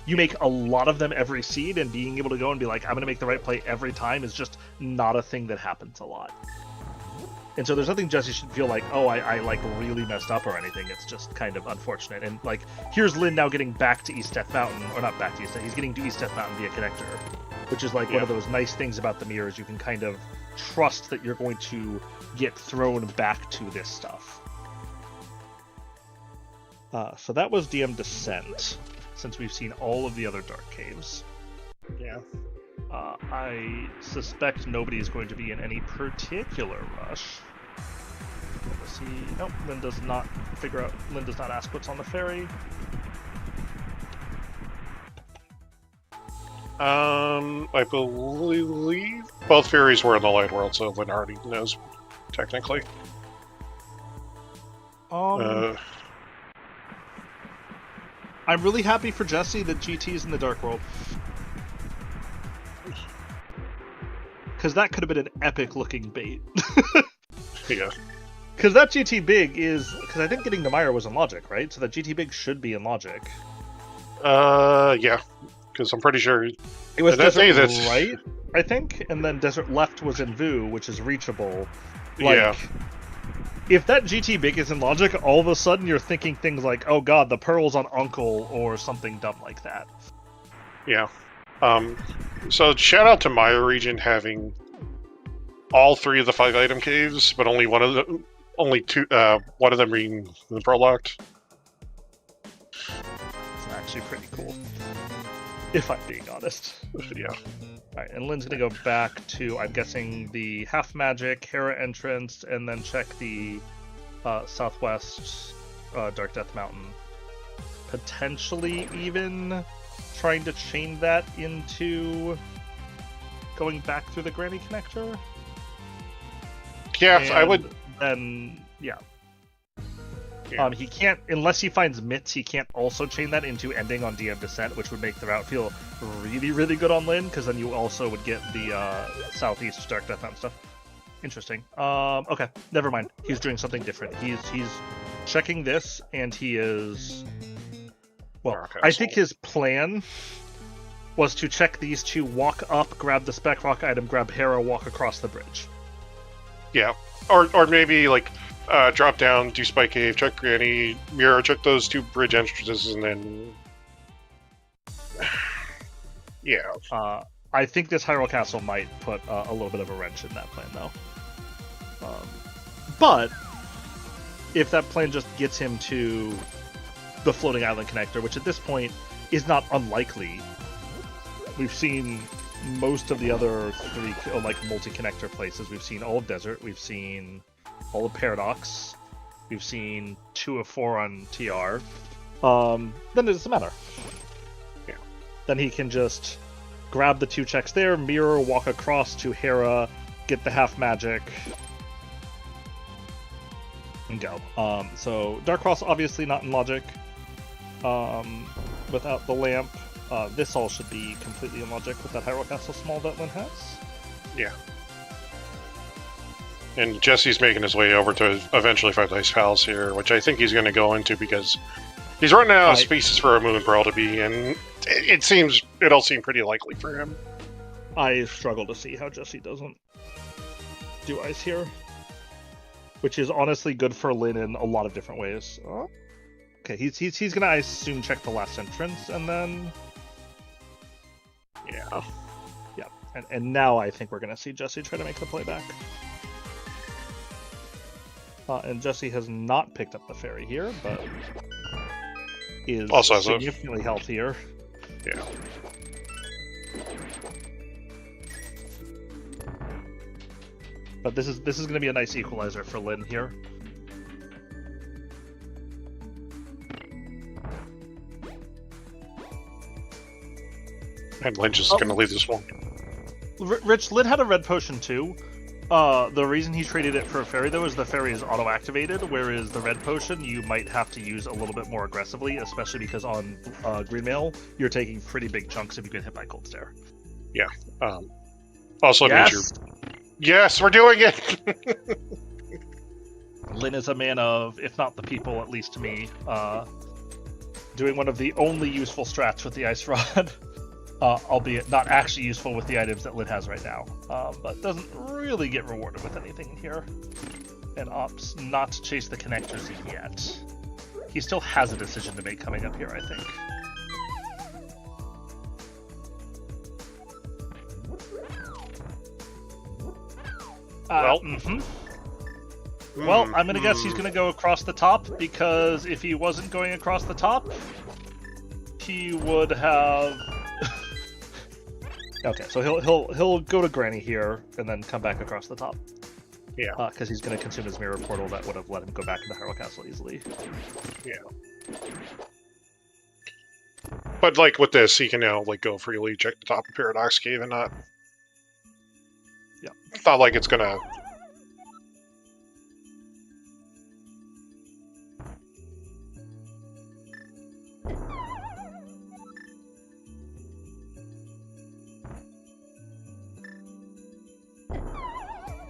You make a lot of them every seed, and being able to go and be like, I'm going to make the right play every time is just not a thing that happens a lot. And so there's nothing Jesse should feel like, oh, I like really messed up or anything. It's just kind of unfortunate. And like, here's Lin now getting back to East Death Mountain, or not back to East Death, he's getting to East Death Mountain via connector, which is like one of those nice things about the mirrors. You can kind of trust that you're going to get thrown back to this stuff. So that was DM Descent, since we've seen all of the other Dark Caves. Yeah. I suspect nobody is going to be in any particular rush. Let's see. Nope, Lin does not ask what's on the ferry. I believe both ferries were in the light world, so Lin already knows, technically. I'm really happy for Jesse that GT is in the Dark World. Because that could have been an epic-looking bait. Yeah. Because that GT Big is... Because I think getting to Meyer was in Logic, right? So that GT Big should be in Logic. Yeah. Because I'm pretty sure... It was Desert Right, I think? And then Desert Left was in Vu, which is reachable. Like, yeah. If that GT Big is in Logic, all of a sudden you're thinking things like, oh god, the Pearl's on Uncle, or something dumb like that. Yeah. So shout out to my region having all 3 of the 5 item caves, but only one of them being the Pearl locked. It's actually pretty cool, if I'm being honest. Yeah. Alright, and Lin's gonna go back to, I'm guessing, the Half Magic, Hera entrance, and then check the southwest Dark Death Mountain. Potentially even trying to chain that into going back through the Granny Connector? Yeah, and I would... then, yeah. Yeah. He can't, unless he finds Mitts, he can't also chain that into ending on DM Descent, which would make the route feel really, really good on Lin, because then you also would get the southeast Dark Death Mountain stuff. Interesting. Okay, never mind. He's doing something different. He's checking this, and he is... Well, Power I Castle. think his plan was to check these two, walk up, grab the spec rock item, grab Hera, walk across the bridge. Yeah, or maybe like drop down, do Spike Cave, check Granny, Mirror, check those 2 bridge entrances, and then yeah. I think this Hyrule Castle might put a little bit of a wrench in that plan, though. But if that plan just gets him to the floating island connector, which at this point is not unlikely. We've seen most of the other 3 like multi-connector places. We've seen all of Desert. We've seen all of Paradox. We've seen 2 of 4 on TR. Then it doesn't matter. Yeah. Then he can just grab the 2 checks there, mirror, walk across to Hera, get the half magic, and go. So Dark Cross obviously not in logic. Without the lamp. This all should be completely in logic with that Hyrule Castle small that Lin has. Yeah. And Jesse's making his way over to eventually fight Ice Palace here, which I think he's going to go into because he's running out of spaces for a Moon Pearl to be, and it all seemed pretty likely for him. I struggle to see how Jesse doesn't do ice here, which is honestly good for Lin in a lot of different ways. Okay, he's gonna, I assume, check the last entrance and then. Yeah. Yeah, and now I think we're gonna see Jesse try to make the play back. And Jesse has not picked up the fairy here, but is also significantly healthier. Yeah. But this is going to be a nice equalizer for Lin here. And Lynch is going to leave this one. Rich, Lin had a red potion too. The reason he traded it for a fairy, though, is the fairy is auto-activated, whereas the red potion you might have to use a little bit more aggressively, especially because on Green Mail, you're taking pretty big chunks if you get hit by Cold Stare. Yeah. Also, Yes! Yes, we're doing it! Lin is a man of, if not the people, at least to me, doing one of the only useful strats with the Ice Rod. Albeit not actually useful with the items that Lin has right now, but doesn't really get rewarded with anything here, and opts not to chase the connectors yet. He still has a decision to make coming up here, I think. Well, Well, I'm gonna guess he's gonna go across the top, because if he wasn't going across the top, he would have. Okay, so he'll go to Granny here and then come back across the top. Yeah. Because he's going to consume his mirror portal that would have let him go back into Hyrule Castle easily. Yeah. But like with this, he can now like go freely, check the top of Paradox Cave, and not. Yeah. It's not like it's gonna.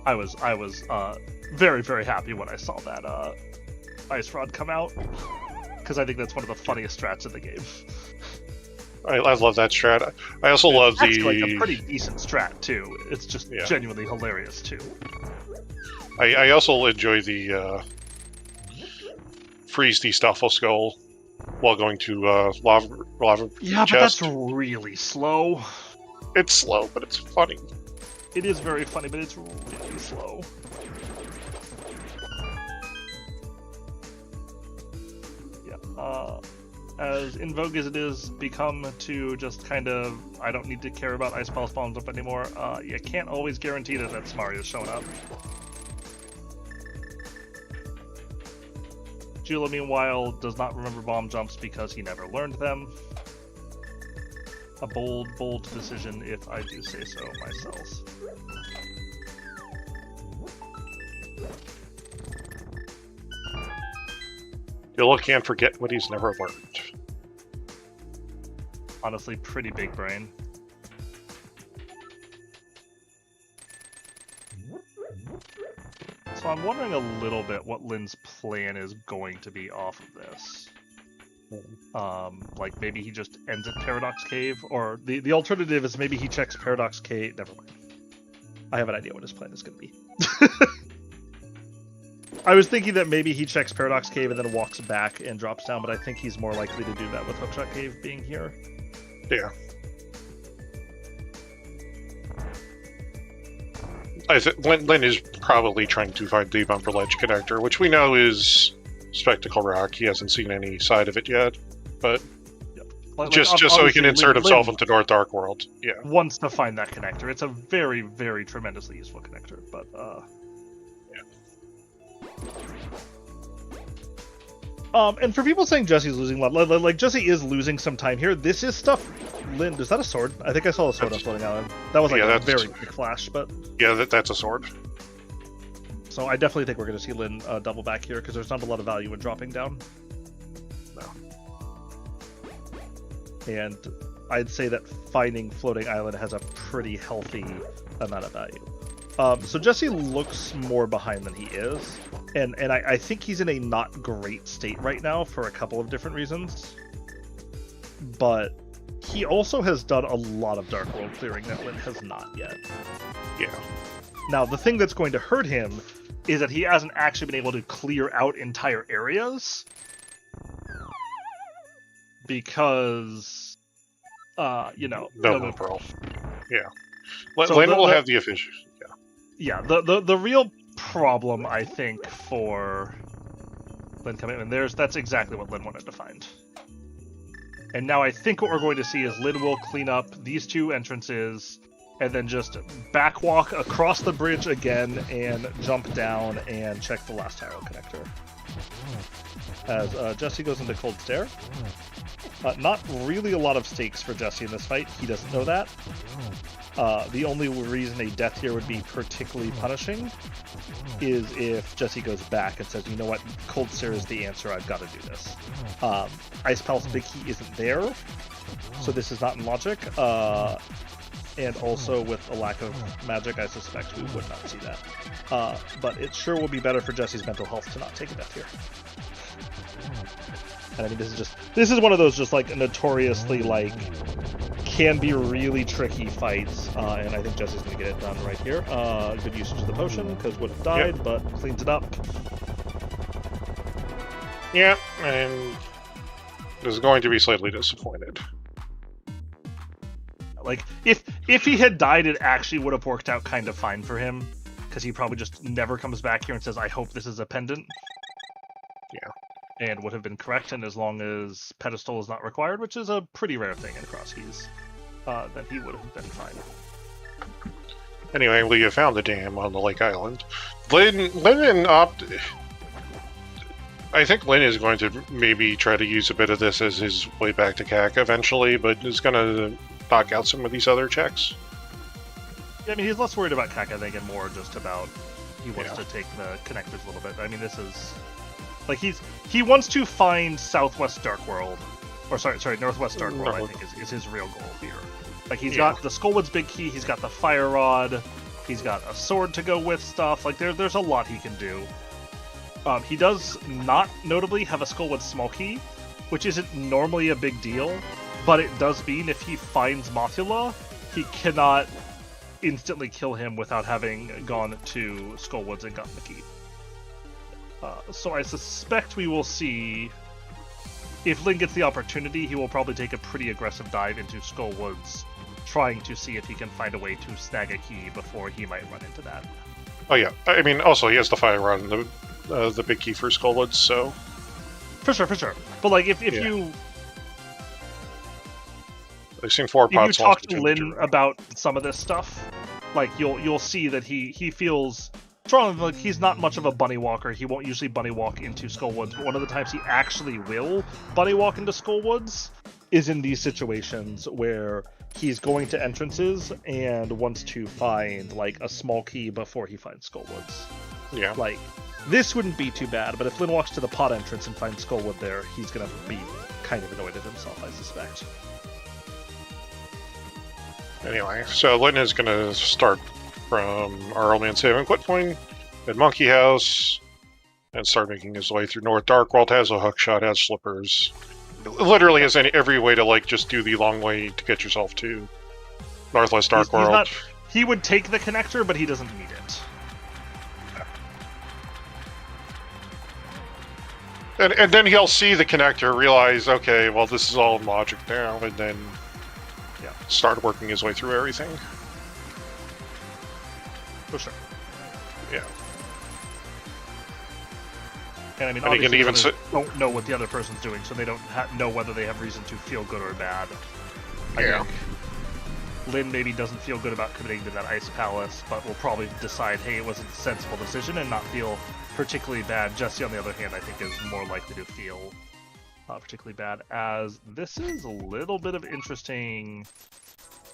I was very, very happy when I saw that Ice Rod come out, because I think that's one of the funniest strats in the game. I love that strat. I also love It's like a pretty decent strat too. It's just genuinely hilarious too. I also enjoy the freeze the Stoffel Skull while going to lava Yeah, chest. but that's really slow. It's slow, but it's funny. It is very funny, but it's really slow. Yeah. As in vogue as it is become to just kind of, I don't need to care about Ice Palace bombs up anymore, you can't always guarantee that that's Mario's showing up. Jula, meanwhile, does not remember bomb jumps because he never learned them. A bold, bold decision, if I do say so myself. Dilla can't forget what he's never learned. Honestly, pretty big brain. So I'm wondering a little bit what Lin's plan is going to be off of this. Like maybe he just ends at Paradox Cave, or the alternative is maybe he checks Paradox Cave. Never mind. I have an idea what his plan is going to be. I was thinking that maybe he checks Paradox Cave and then walks back and drops down, but I think he's more likely to do that with Hookshot Cave being here. Yeah. Lin is probably trying to find the Bumper Ledge connector, which we know is Spectacle Rock. He hasn't seen any side of it yet, but just so he can insert himself into North Dark World. Yeah. Wants to find that connector. It's a very, very tremendously useful connector, but and for people saying Jesse's losing like Jesse is losing some time here. This is stuff. Lin, is that a sword? I think I saw a sword on Floating Island. That was like a very quick flash, but yeah, that's a sword. So I definitely think we're going to see Lin double back here because there's not a lot of value in dropping down. No. And I'd say that finding Floating Island has a pretty healthy amount of value. So Jesse looks more behind than he is, and I think he's in a not great state right now for a couple of different reasons. But he also has done a lot of Dark World clearing that Lin has not yet. Yeah. Now, the thing that's going to hurt him is that he hasn't actually been able to clear out entire areas. Because, No Pearl. Yeah. Lin will have the efficiency. Yeah, the real problem, I think, for Lin coming in, that's exactly what Lin wanted to find. And now I think what we're going to see is Lin will clean up these two entrances, and then just backwalk across the bridge again, and jump down and check the last arrow connector. As Jesse goes into Cold Stare. Not really a lot of stakes for Jesse in this fight. He doesn't know that. The only reason a death here would be particularly punishing is if Jesse goes back and says, you know what, Cold Stare is the answer, I've got to do this. Ice Palace Big Key isn't there, so this is not in logic. And also with a lack of magic, I suspect we would not see that. But it sure will be better for Jesse's mental health to not take a death here. And I mean, this is one of those just like notoriously like can be really tricky fights, and I think Jesse's gonna get it done right here. Good usage of the potion because would have died, but cleans it up. Yeah, and is going to be slightly disappointed. Like if he had died, it actually would have worked out kind of fine for him because he probably just never comes back here and says, "I hope this is a pendant." Yeah. And would have been correct, and as long as pedestal is not required, which is a pretty rare thing in Crosskeys, then he would have been fine. Anyway, we have found the dam on the Lake Island. Lin I think Lin is going to maybe try to use a bit of this as his way back to CAC eventually, but is going to knock out some of these other checks. Yeah, I mean, he's less worried about CAC, I think, and more just about he wants to take the connectors a little bit. I mean, this is... Like, he wants to find Southwest Dark World, or sorry, Northwest Dark World, I think, is his real goal here. Like, he's got the Skullwood's Big Key, he's got the Fire Rod, he's got a sword to go with stuff. Like, there's a lot he can do. He does not notably have a Skullwood Small Key, which isn't normally a big deal, but it does mean if he finds Mothula, he cannot instantly kill him without having gone to Skullwoods and gotten the key. So I suspect we will see, if Lin gets the opportunity, he will probably take a pretty aggressive dive into Skullwoods, trying to see if he can find a way to snag a key before he might run into that. Oh yeah, I mean, also he has the Fire Rod and the Big Key for Skullwoods, so... For sure. But like, if you... I've seen 4 pots. If you talk to Lin about some of this stuff, like, you'll see that he feels... strong, like he's not much of a bunny walker. He won't usually bunny walk into Skullwoods, but one of the times he actually will bunny walk into Skullwoods is in these situations where he's going to entrances and wants to find like a small key before he finds Skullwoods. Yeah. Like, this wouldn't be too bad, but if Lin walks to the pot entrance and finds Skullwood there, he's gonna be kind of annoyed at himself, I suspect. Anyway, so Lin is gonna start from our old man save and quit point at Monkey House and start making his way through North Dark World. Has a hook shot, has slippers. literally has every way to like just do the long way to get yourself to Northwest Dark World. He would take the connector, but he doesn't need it. And then he'll see the connector, realize, okay, well, this is all logic now, and then start working his way through everything. For sure. Yeah. And I mean, and obviously, even don't know what the other person's doing, so they don't know whether they have reason to feel good or bad. I think Lin maybe doesn't feel good about committing to that Ice Palace, but will probably decide, hey, it was a sensible decision and not feel particularly bad. Jesse, on the other hand, I think is more likely to feel particularly bad, as this is a little bit of interesting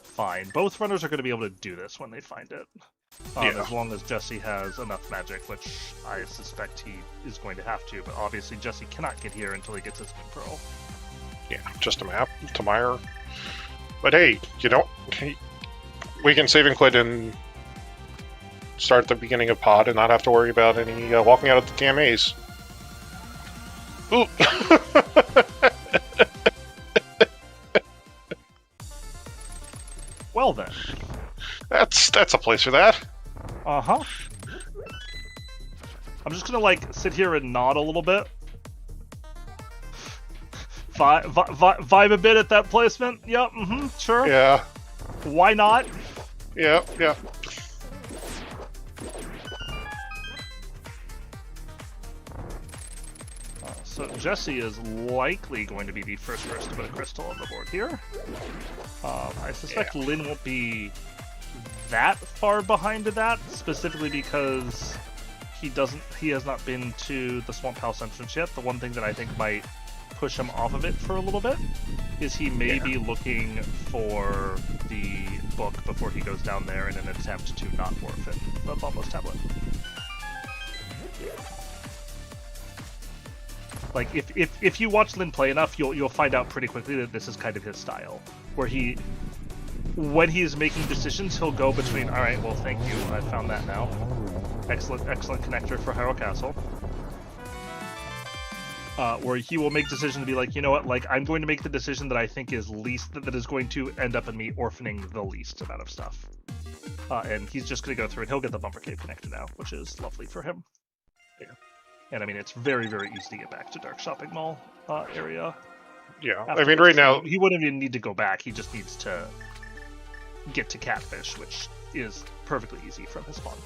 find. Both runners are going to be able to do this when they find it. As long as Jesse has enough magic, which I suspect he is going to have to, but obviously Jesse cannot get here until he gets his Moon Pearl. Yeah, just a map to Meyer. But hey, we can save and quit and start at the beginning of pod and not have to worry about any walking out of the TMAs. Ooh. Well then. That's a place for that. Uh-huh. I'm just gonna like sit here and nod a little bit. Vibe a bit at that placement. Yep, sure. Yeah. Why not? Yeah. So Jesse is likely going to be the first person to put a crystal on the board here. I suspect Lin won't be that far behind to that, specifically because he has not been to the Swamp House entrance yet. The one thing that I think might push him off of it for a little bit is he may be looking for the book before he goes down there in an attempt to not forfeit the Bombos tablet. Like, if you watch Lin play enough, you'll find out pretty quickly that this is kind of his style, where when he's making decisions, he'll go between, all right, well, thank you, I found that now. Excellent connector for Hyrule Castle. Where he will make decisions to be like, you know what, like, I'm going to make the decision that I think is that is going to end up in me orphaning the least amount of stuff. And he's just going to go through and he'll get the Bumper Cave connector now, which is lovely for him. Yeah. And I mean, it's very, very easy to get back to Dark Shopping Mall area. Yeah, I mean, right now... He wouldn't even need to go back, he just needs to get to Catfish, which is perfectly easy from his spawn.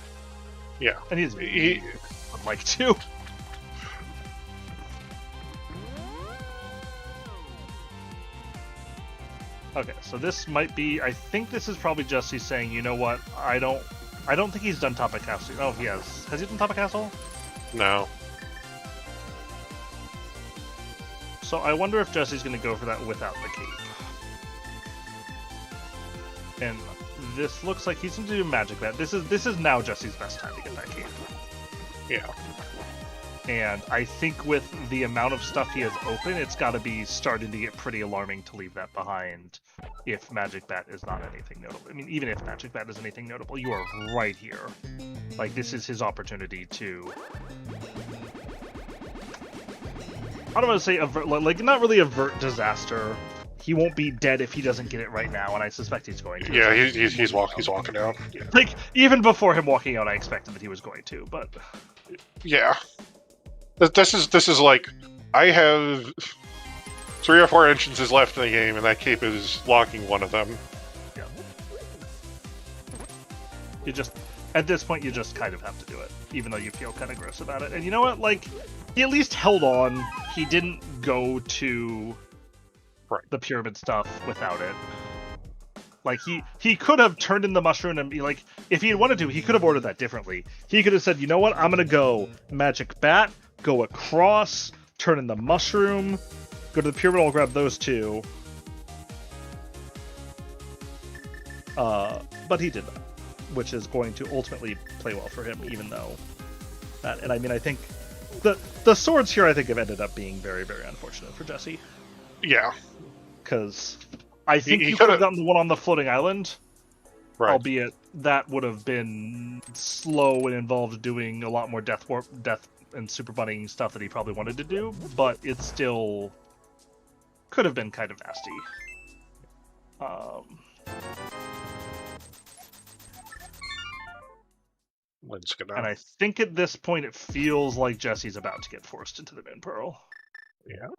Yeah. And he would like to. Okay, so this might be... I think this is probably Jesse saying, you know what, I don't think he's done Tapa Castle. Oh, he has. Has he done Tapa Castle? No. So I wonder if Jesse's going to go for that without the cape. And this looks like he's going to do Magic Bet. This is now Jesse's best time to get that cape. Yeah. And I think with the amount of stuff he has open, it's got to be starting to get pretty alarming to leave that behind if Magic Bet is not anything notable. I mean, even if Magic Bet is anything notable, you are right here. Like, this is his opportunity to... I don't want to say avert, like, not really avert disaster. He won't be dead if he doesn't get it right now, and I suspect he's going to. Yeah, he's walking out. Like, even before him walking out, I expected that he was going to, but... Yeah. This is like, I have 3 or 4 entrances left in the game, and that cape is locking one of them. Yeah. You just... At this point, you just kind of have to do it, even though you feel kind of gross about it. And you know what? Like, he at least held on. He didn't go to the pyramid stuff without it. Like, he could have turned in the mushroom and be like, if he had wanted to, he could have ordered that differently. He could have said, you know what? I'm going to go Magic Bat, go across, turn in the mushroom, go to the pyramid, I'll grab those 2. But he did that, which is going to ultimately play well for him, even though that... And I mean, I think the swords here, I think, have ended up being very, very unfortunate for Jesse. Yeah. Because I think he could have gotten the one on the floating island, right. Albeit that would have been slow and involved doing a lot more death and super bunnying stuff that he probably wanted to do, but it's still could have been kind of nasty. Lynn's gonna. And I think at this point it feels like Jesse's about to get forced into the Min Pearl. Yeah.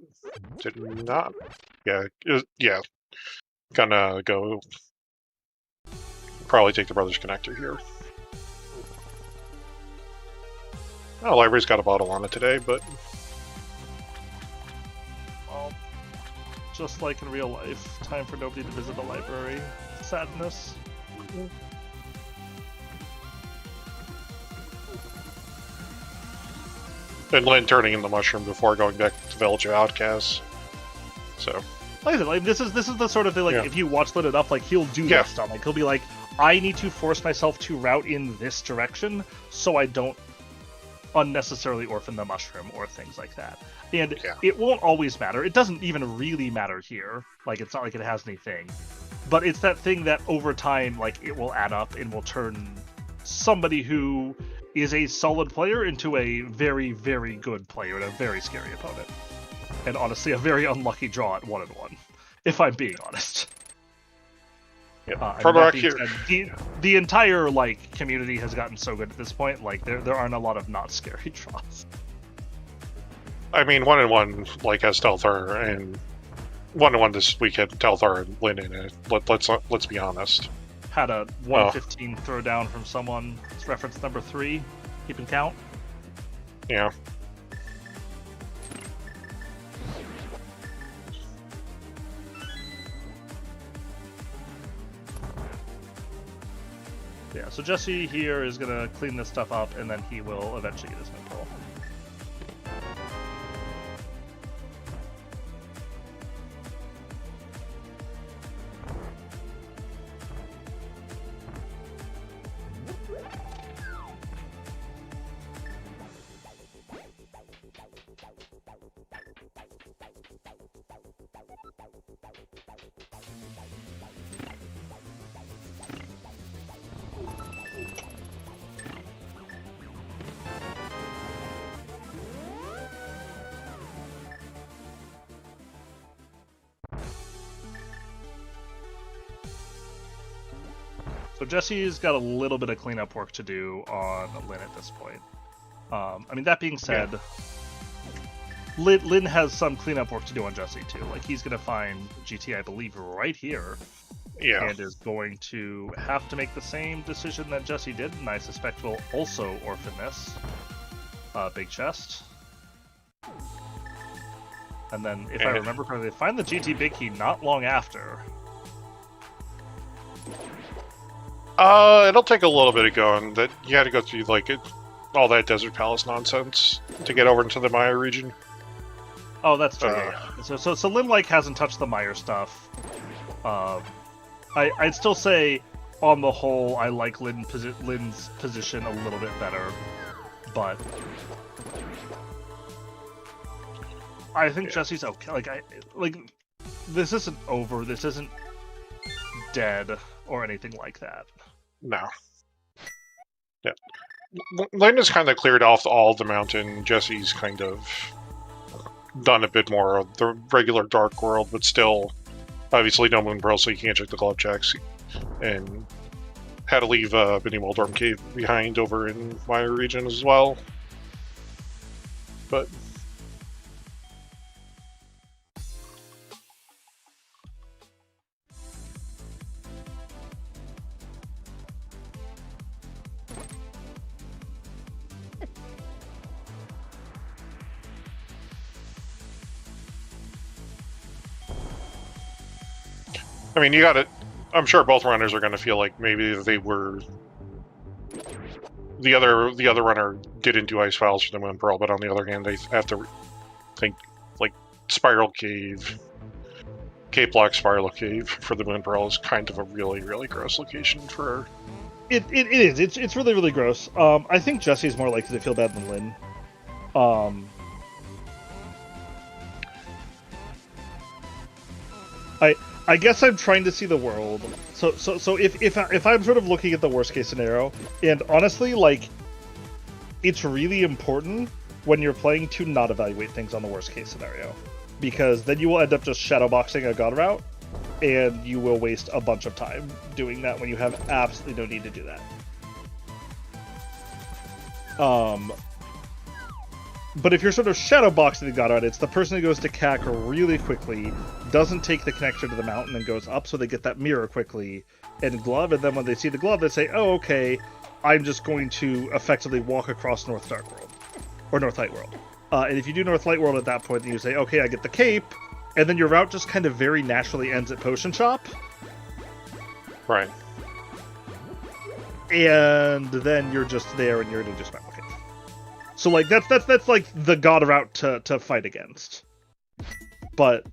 Did not. Yeah. Yeah. Gonna go. Probably take the Brothers Connector here. Oh, library's got a bottle on it today, but Well, just like in real life, time for nobody to visit the library. Sadness. and Lynn turning in the mushroom before going back to Village of Outcasts. So Like I said, like, this is the sort of thing, like, Yeah. if you watch Lynn enough, like, he'll do Yeah. that stuff. Like, he'll be like, I need to force myself to route in this direction so I don't unnecessarily orphan the mushroom or things like that. And Yeah. it won't always matter. It doesn't even really matter here. Like, it's not like it has anything. But it's that thing that over time, like, it will add up and will turn somebody who is a solid player into a very, very good player and a very scary opponent. And honestly, a very unlucky draw at 1-1, if I'm being honest. yeah. And For that the being record, said, the entire like community has gotten so good at this point. Like there aren't a lot of not scary draws. I mean, 1-1 like has Telthar, and 1-1 this week had Telthar and Lynn in it. Let's be honest. Had a 115 throw down from someone. It's reference number 3. Keeping count. Yeah. Yeah. So Jesse here is gonna clean this stuff up, and then he will eventually get his Min Pearl. So Jesse's got a little bit of cleanup work to do on Lynn at this point. I mean, that being said, Lynn has some cleanup work to do on Jesse too. Like, he's going to find GT, I believe, right here, Yeah. and is going to have to make the same decision that Jesse did, and I suspect will also orphan this. Big chest. And then, if I remember correctly, find the GT big key not long after. It'll take a little bit of going. That you had to go through like all that Desert Palace nonsense to get over into the Maya region. Oh, that's true. Yeah. So Lynn like hasn't touched the Meyer stuff. I'd still say, on the whole, I like Lynn's position a little bit better, but I think Jesse's okay. Like this isn't over. This isn't dead or anything like that. No. Yeah. Lynn has kind of cleared off all the mountain. Jesse's kind of done a bit more of the regular Dark World, but still, obviously, no Moon Pearl, so you can't check the glove checks. And had to leave Benny Waldorm Cave behind over in my region as well. But I mean, you got it. I'm sure both runners are going to feel like maybe they were. The other runner didn't do ice files for the Moon Pearl, but on the other hand, they have to think like Spiral Cave, Cape Lock Spiral Cave for the Moon Pearl is kind of a really, really gross location for. It is. It's really, really gross. I think Jesse's more likely to feel bad than Lynn. I guess I'm trying to see the world. So if I'm sort of looking at the worst case scenario, and honestly, like, it's really important when you're playing to not evaluate things on the worst case scenario. because then you will end up just shadowboxing a god route, and you will waste a bunch of time doing that when you have absolutely no need to do that. But if you're sort of shadowboxing the god route, it's the person who goes to CAC really quickly, doesn't take the connector to the mountain and goes up so they get that mirror quickly, and glove, and then when they see the glove, they say, oh, okay, I'm just going to effectively walk across North Dark World, or North Light World. And if you do North Light World at that point, then you say, okay, I get the cape, and then your route just kind of very naturally ends at Potion Shop. Right. And then you're just there, and you're in just okay. So like that's like the god route to fight against. But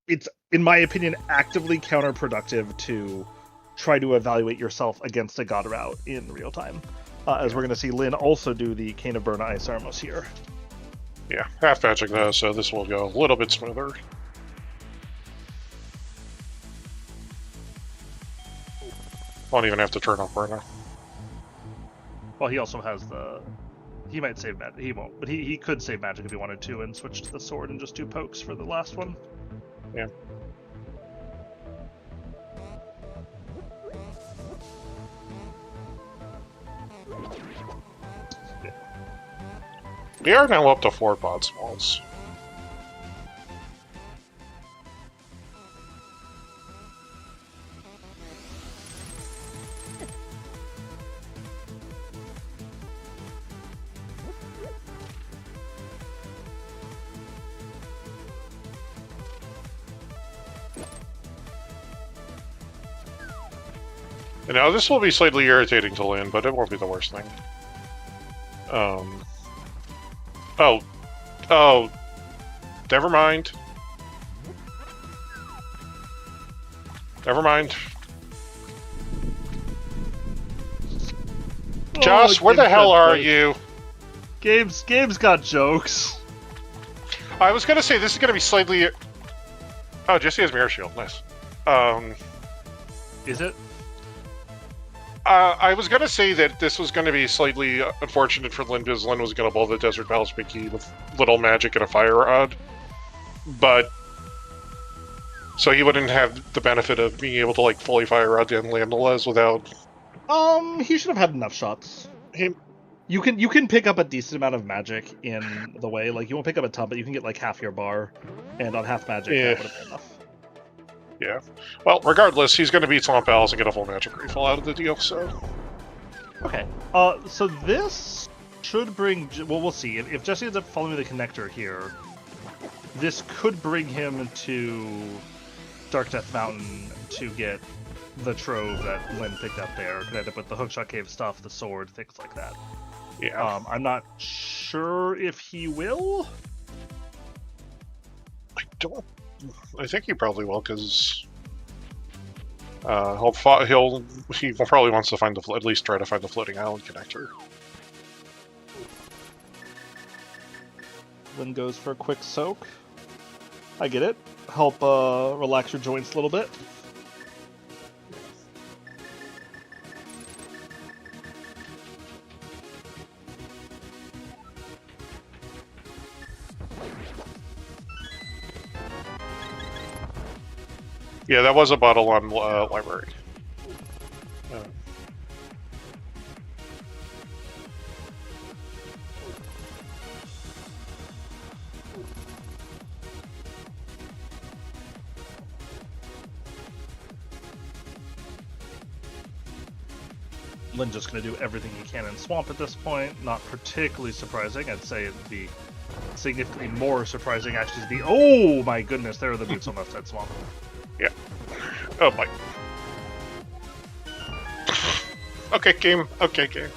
it's, in my opinion, actively counterproductive to try to evaluate yourself against a god route in real time. As we're going to see Lin also do the Cane of Burn Ice Armos here. Yeah, half magic though, so this will go a little bit smoother. Won't even have to turn off burner. Well, he also has the... He might save magic. He won't, but he could save magic if he wanted to and switch to the sword and just do pokes for the last one. Yeah. We are now up to 4 bod smalls. And now this will be slightly irritating to Lin, but it won't be the worst thing. Oh, never mind. Never mind. Josh, where the hell are you? Game's got jokes. I was gonna say this is gonna be slightly. Oh, Jesse has mirror shield. Nice. Is it? I was gonna say that this was gonna be slightly unfortunate for Lin because Lin was gonna bowl the Desert Palace Mickey with little magic and a fire rod, but so he wouldn't have the benefit of being able to like fully fire rod and Landalez without. He should have had enough shots. You can pick up a decent amount of magic in the way. Like, you won't pick up a ton, but you can get like half your bar, and on half magic, that would have been enough. Yeah. Well, regardless, he's going to beat Swamp Owls and get a full magic refill out of the deal, so... Okay. So this should bring... Well, we'll see. If Jesse ends up following the connector here, this could bring him to Dark Death Mountain to get the trove that Lin picked up there. Could end up with the Hookshot Cave stuff, the sword, things like that. Yeah. I'm not sure if he will. I think he probably will, because he probably wants to find at least try to find the floating island connector. Lin goes for a quick soak. I get it. Help relax your joints a little bit. Yeah, that was a bottle on library. Lin just going to do everything he can in Swamp at this point. Not particularly surprising. I'd say it'd be significantly more surprising actually the... Oh my goodness, there are the boots on left side Swamp. Yeah. Oh my. Okay, game. Okay, game.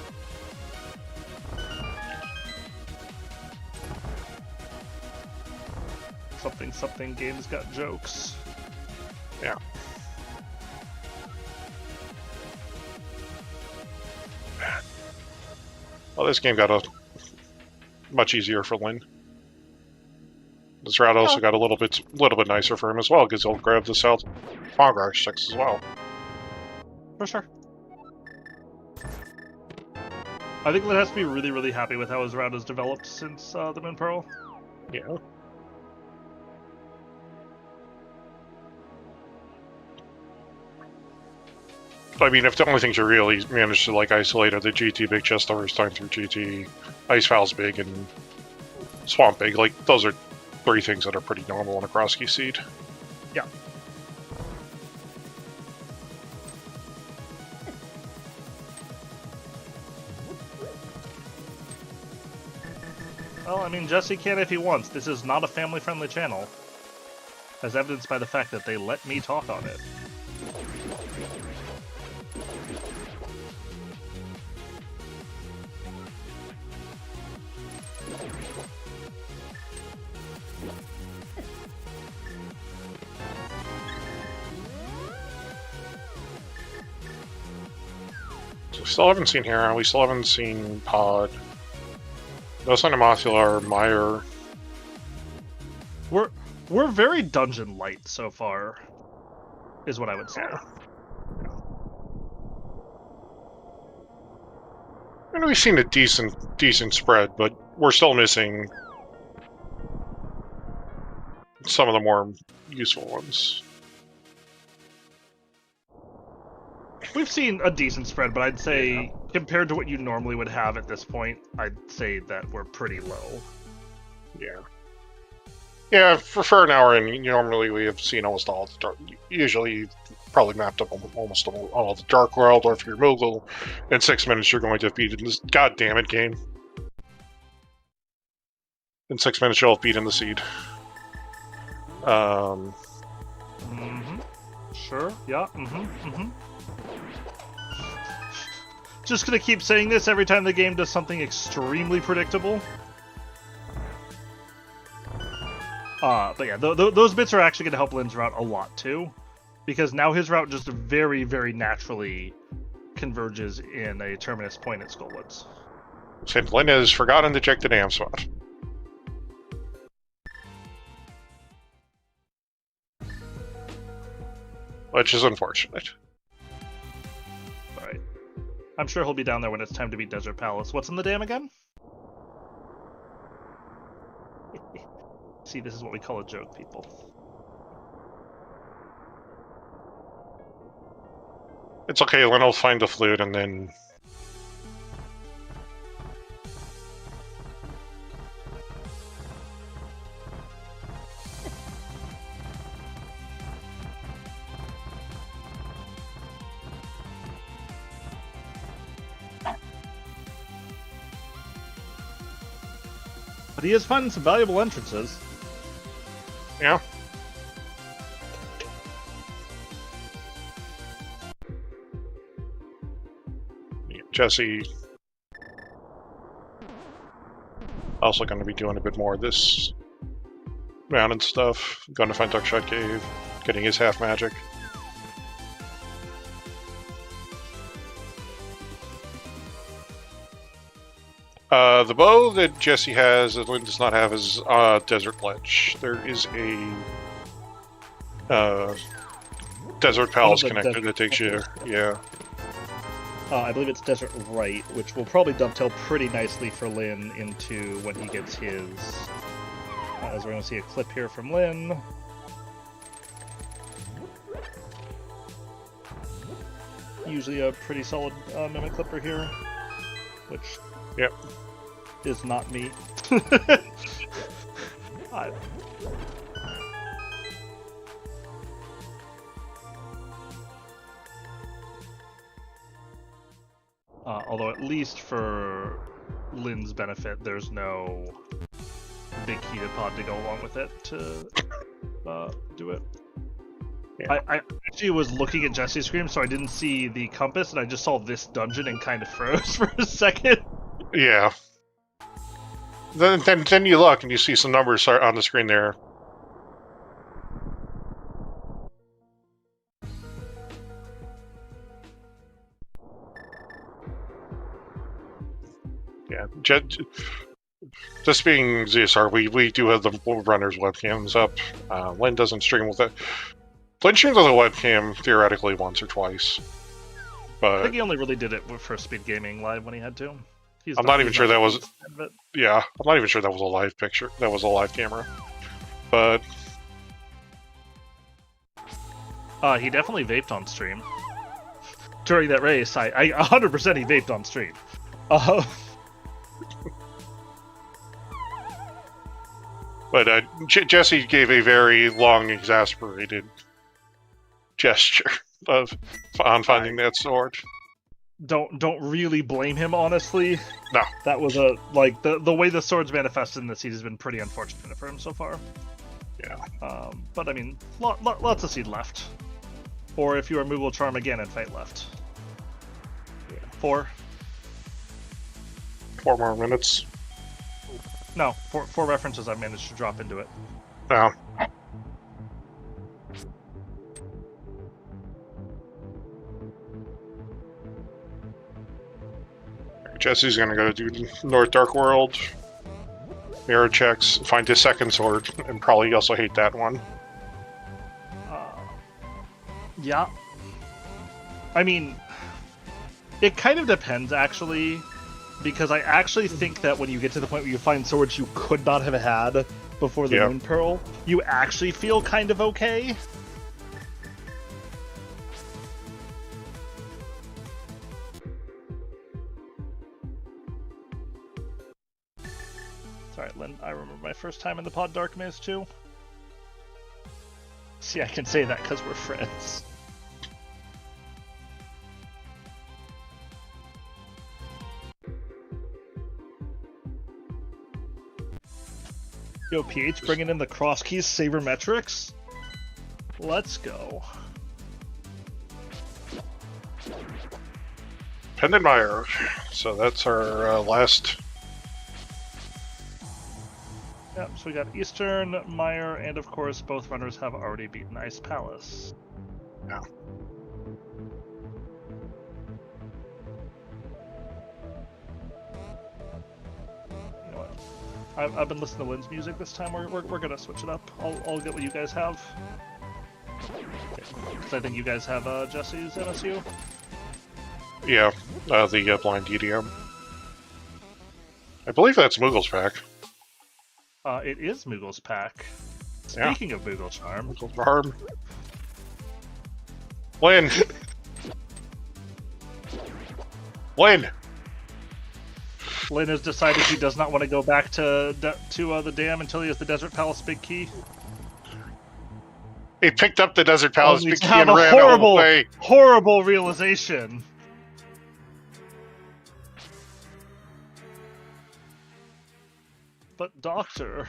Something game's got jokes. Yeah. Well, this game got much easier for Lin. This route also got a little bit nicer for him as well, because he'll grab the South Fog sticks as well. For sure. I think Lin has to be really, really happy with how his route has developed since the Moon Pearl. Yeah. I mean, if the only things you really managed to like isolate are the GT big chest the first time through GT, Ice Valve's big, and Swamp big, like those are 3 things that are pretty normal in a Crosskey seed. Yeah. Well, I mean, Jesse can if he wants. This is not a family-friendly channel, as evidenced by the fact that they let me talk on it. So we still haven't seen Hera, we still haven't seen Pod. No sign of Mothula or Meyer. We're very dungeon light so far, is what I would say. And we've seen a decent spread, but we're still missing some of the more useful ones. We've seen a decent spread, but I'd say compared to what you normally would have at this point, I'd say that we're pretty low. Yeah. Yeah, for an hour, and normally we have seen almost all the dark. Usually, you've probably mapped up almost all the Dark World, or if you're Moogle, in 6 minutes you're going to have beaten this goddamn it game. In 6 minutes you'll have beaten the seed. Sure. Yeah. Just gonna keep saying this every time the game does something extremely predictable. But yeah, those bits are actually gonna help Lin's route a lot too, because now his route just very, very naturally converges in a terminus point at Skullwoods. Since Lin has forgotten to check the damn spot. Which is unfortunate. Alright. I'm sure he'll be down there when it's time to beat Desert Palace. What's in the dam again? See, this is what we call a joke, people. It's okay, Lin will find the flute and then... But he is finding some valuable entrances. Yeah. Jesse also going to be doing a bit more of this mountain stuff. Going to find Duckshot Cave, getting his half magic. The bow that Jesse has that Lin does not have is Desert Ledge. There is a Desert Palace connector that takes you, yeah. I believe it's Desert Right, which will probably dovetail pretty nicely for Lin into when he gets his... as we're going to see a clip here from Lin. Usually a pretty solid Mimic Clipper here, which is not me. Although at least for Lin's benefit, there's no big heated pod to go along with it to do it. Yeah. I actually was looking at Jesse's screen, so I didn't see the compass, and I just saw this dungeon and kind of froze for a second. Yeah. Then you look and you see some numbers on the screen there. Yeah, just being ZSR, we do have the runners webcams up. Lin doesn't stream with it. Lin streams with a webcam theoretically once or twice, but I think he only really did it for Speed Gaming Live when he had to. I'm not even sure that was. Yeah, I'm not even sure that was a live picture. That was a live camera, but he definitely vaped on stream. during that race. I 100% he vaped on stream. But Jesse gave a very long, exasperated gesture on finding that sword. Don't really blame him, honestly. No. That was the way the sword's manifested in the seed has been pretty unfortunate for him so far. Yeah. But I mean, lots of seed left. Or if you remove Will Charm again and fight left. Yeah. 4 more minutes. No, four references I've managed to drop into it. No. Jesse's gonna go to do North Dark World, mirror checks, find his second sword, and probably also hate that one. Yeah. I mean, it kind of depends, actually, because I actually think that when you get to the point where you find swords you could not have had before the Moon Pearl, you actually feel kind of okay. Sorry, Lynn, I remember my first time in the Pod Dark Maze, too. See, I can say that because we're friends. Yo, PH bringing in the Crosskeys sabermetrics? Let's go. Pendenmeyer. So that's our last. Yep, so we got Eastern, Meyer, and of course both runners have already beaten Ice Palace. Yeah. You know what? I've been listening to Lynn's music this time. We're gonna switch it up. I'll get what you guys have. Because I think you guys have Jesse's MSU. Yeah, the blind EDM. I believe that's Moogle's pack. It is Moogle's pack. Speaking of Moogle Charm. Moogle Charm. Lynn! Lynn! Lynn has decided he does not want to go back to the dam until he has the Desert Palace Big Key. He picked up the Desert Palace Big Key and a ran all the way. Horrible realization. But Doctor,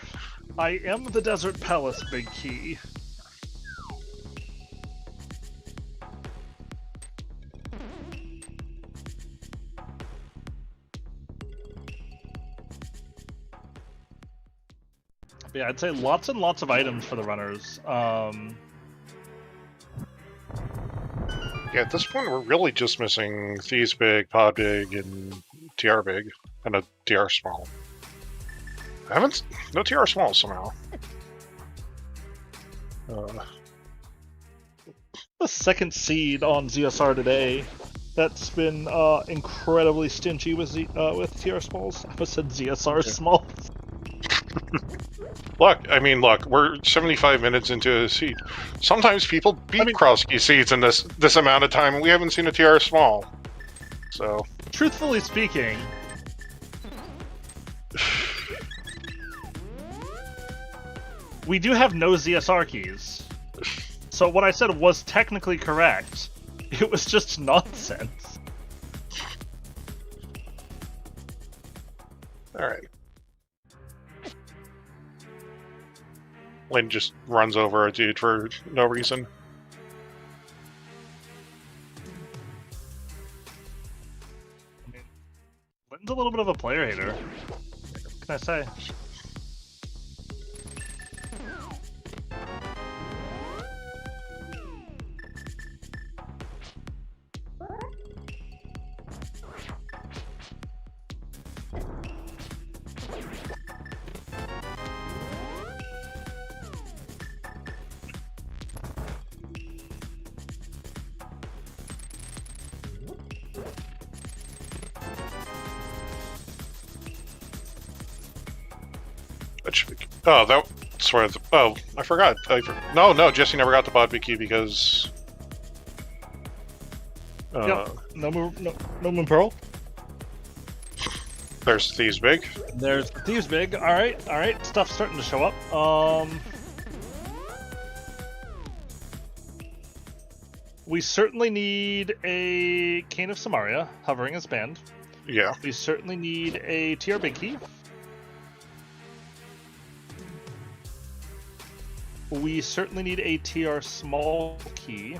I am the Desert Palace Big Key. But yeah, I'd say lots and lots of items for the runners. Yeah, at this point we're really just missing Thieves Big, Pod Big, and TR Big, and a TR Small. No TR Small somehow. The second seed on ZSR today. That's been incredibly stingy with TR Smalls. I almost said ZSR Smalls. Look, we're 75 minutes into a seed. Sometimes people beat Crosskeys seeds in this amount of time, and we haven't seen a TR Small. So, truthfully speaking, we do have no ZSR keys. So what I said was technically correct. It was just nonsense. Alright. Lynn just runs over a dude for no reason. I mean, Lynn's a little bit of a player hater. What can I say? Oh, that's where. Oh, I forgot. No, Jesse never got the Pod Big Key because Yep. No moon pearl. There's Thieves Big. There's the Thieves Big. All right. Stuff's starting to show up. We certainly need a Cane of Samaria hovering as band. Yeah. We certainly need a TR Big Key. We certainly need a TR Small Key.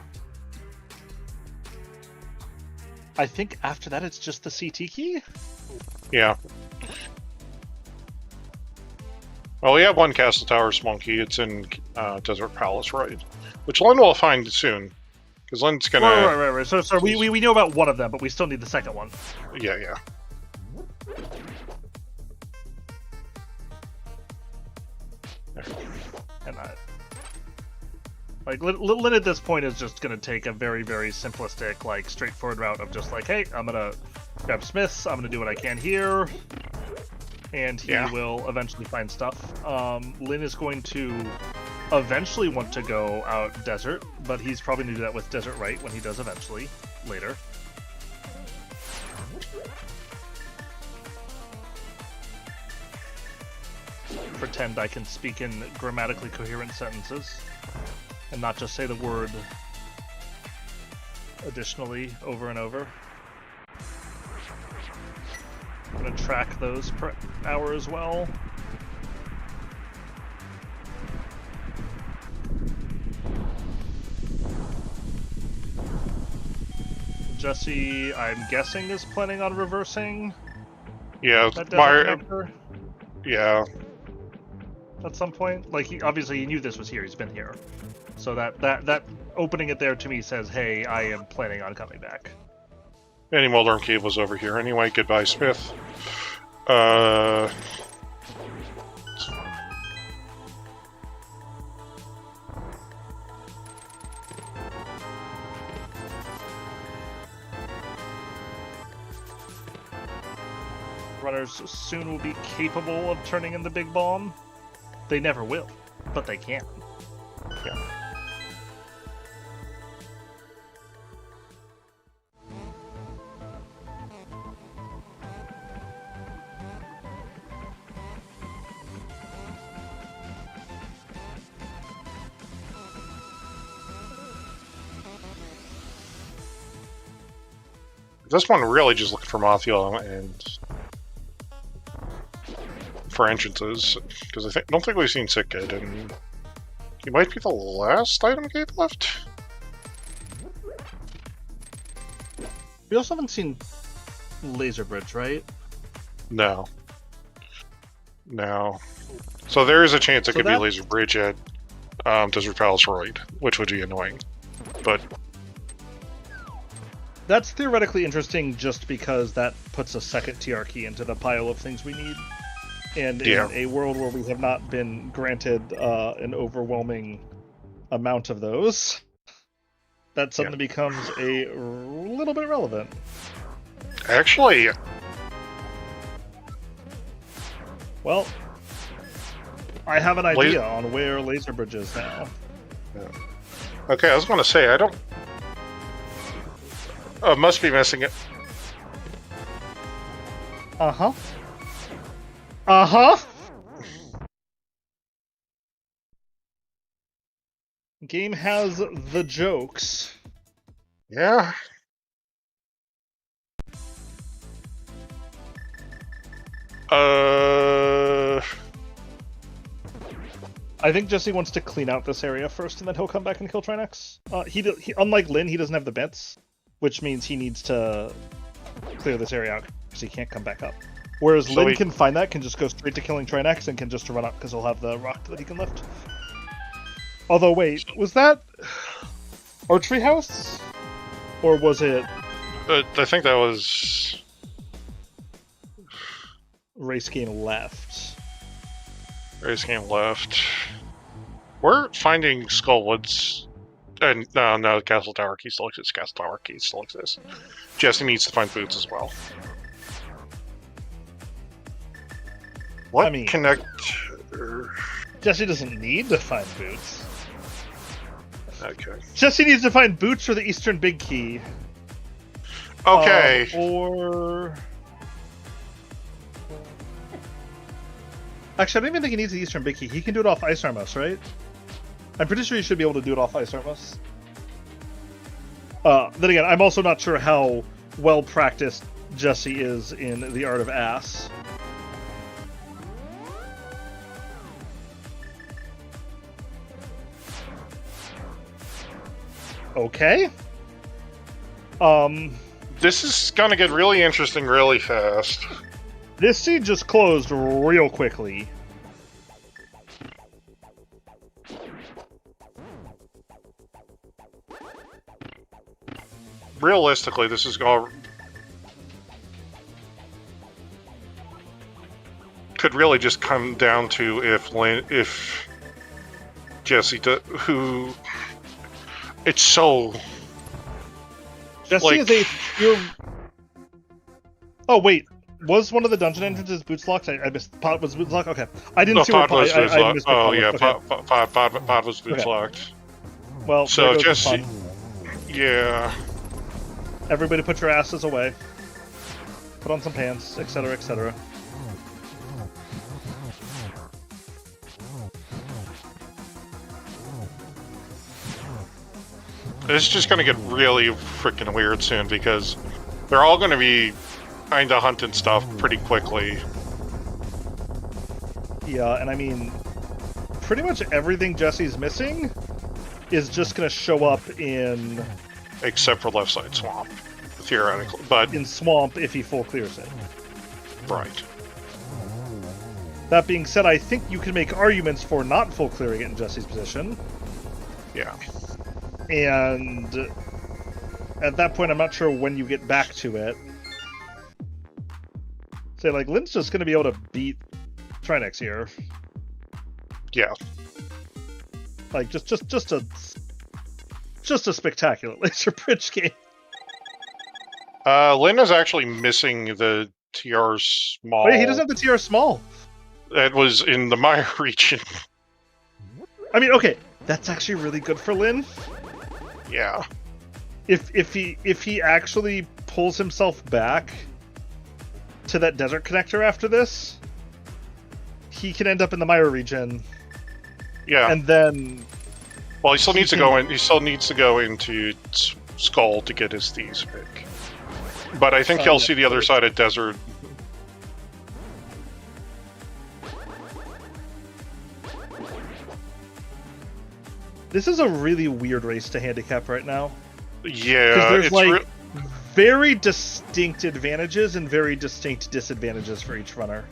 I think after that it's just the CT key? Yeah. Well, we have one Castle Tower Small Key. It's in Desert Palace, right? Which Lynn will find soon. Because Lynn's gonna... Right. So we know about one of them, but we still need the second one. Yeah. And Lynn at this point is just gonna take a very, very simplistic, like, straightforward route of just like, hey, I'm gonna grab Smiths, I'm gonna do what I can here, and he will eventually find stuff. Lynn is going to eventually want to go out desert, but he's probably gonna do that with Desert Right when he does eventually, later. Pretend I can speak in grammatically coherent sentences and not just say the word additionally over and over. I'm going to track those per hour as well. Jesse, I'm guessing, is planning on reversing. Yeah, that yeah. At some point, like he knew this was here. He's been here, so that opening it there to me says, "Hey, I am planning on coming back." Any Moldorm Cave was over here anyway. Goodbye, Smith. Runners soon will be capable of turning in the big bomb. They never will, but they can. Yeah. This one really just looking for Mafia and for entrances, because I don't think we've seen Sick Kid, and he might be the last item gate left. We also haven't seen Laser Bridge, right? No. So there is a chance it could be Laser Bridge at Desert Palace Roid, which would be annoying, but that's theoretically interesting just because that puts a second TR key into the pile of things we need. And in a world where we have not been granted an overwhelming amount of those, that suddenly becomes a little bit relevant. Actually... Well, I have an idea on where Laser Bridge is now. Yeah. Okay, I was going to say, I don't... must be missing it. Uh-huh. Game has the jokes. Yeah. I think Jesse wants to clean out this area first, and then he'll come back and kill Trinex. He unlike Lynn, he doesn't have the bits, which means he needs to clear this area out because he can't come back up. Whereas Lynn can find that, can just go straight to killing Trinex, and can just run up because he'll have the rock that he can lift. Although, wait, was that our treehouse? Or was it... I think that was... Race Game left. Race Game left. We're finding Skullwoods. And no, Castle Tower Key still exists. Castle Tower Key still exists. Jesse needs to find boots as well. What I mean, Jesse doesn't need to find boots. Okay. Jesse needs to find boots for the Eastern Big Key. Okay. Or actually, I don't even think he needs the Eastern Big Key. He can do it off Ice Armos, right? I'm pretty sure you should be able to do it off Ice Armos. Then again, I'm also not sure how well practiced Jesse is in the art of ass. Okay. This is gonna get really interesting really fast. This seed just closed real quickly. Realistically, this is going could really just come down to if Jesse who it's so Jesse like, is a pure. Oh wait, was one of the dungeon entrances boots locked? I missed. Pod was boots locked. Okay, I didn't see Pod where was boots locked. missed where Oh Pod yeah, was. Okay. Pod was boots Okay. locked. Well, So there goes the Jesse, fun. yeah. Everybody, put your asses away. Put on some pants, etc., etc. This is just gonna get really freaking weird soon because they're all gonna be kind of hunting stuff pretty quickly. Yeah, and I mean, pretty much everything Jesse's missing is just gonna show up in Except for left side swamp, theoretically. But Swamp if he full clears it. right. That being said, I think you can make arguments for not full clearing it in Jesse's position. Yeah. And at that point, I'm not sure when you get back to it. Say, like, Lynn's just going to be able to beat Trinex here. Yeah. Like, just a spectacular laser bridge game. Lynn is actually missing the TR small. Wait, he doesn't have the TR small. That was in the Maya region. I mean, okay, that's actually really good for Lynn. Yeah. If he actually pulls himself back to that desert connector after this, he can end up in the Maya region. Yeah. And then, well, he still needs to go in. He still needs to go into Skull to get his thieves pick. But I think he'll see the other side of desert. this is a really weird race to handicap right now. Yeah. Because there's it's like very distinct advantages and very distinct disadvantages for each runner.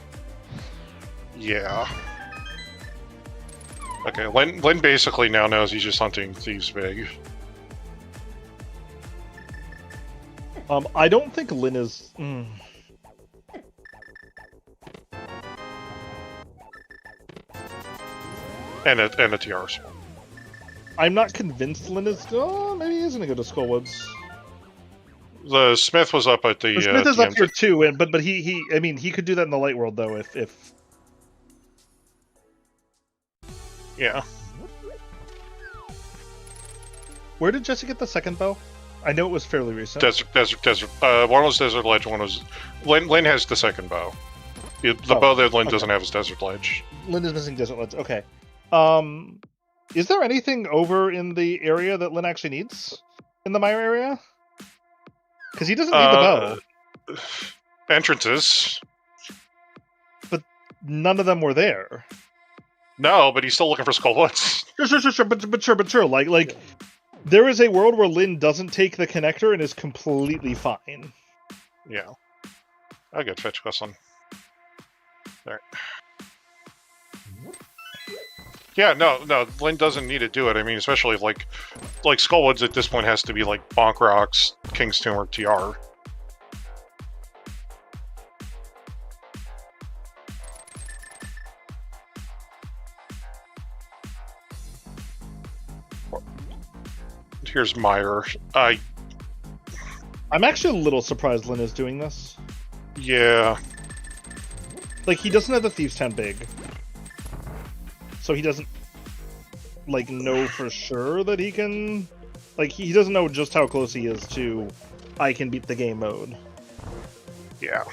Yeah. Okay, Lynn basically now knows he's just hunting thieves big. I don't think Lynn is. And a TR. I'm not convinced Lynn is. Oh, maybe he is gonna go to Skullwoods. The Smith was up at the. The Smith is up TM. here too, and but he. I mean, he could do that in the light world though, if. Yeah. Where did Jesse get the second bow? I know it was fairly recent. Desert. One was Desert Ledge, one was... Lynn has the second bow. The bow that Lynn doesn't have is Desert Ledge. Lynn is missing Desert Ledge. Okay. Is there anything over in the area that Lynn actually needs? In the Mire area? Because he doesn't need the bow. Entrances. But none of them were there. No, but he's still looking for Skullwoods. Sure. But sure. Like, there is a world where Lynn doesn't take the connector and is completely fine. Yeah. I'll get fetch quest on. There. Yeah, no, Lynn doesn't need to do it. I mean, especially if, like Skullwoods at this point has to be like Bonk Rocks, King's Tomb, or TR. Here's Meyer. I'm actually a little surprised Lynn is doing this. Yeah. Like, he doesn't have the Thieves' Town big. So he doesn't, like, know for sure that he can... Like, he doesn't know just how close he is to I can beat the game mode. Yeah.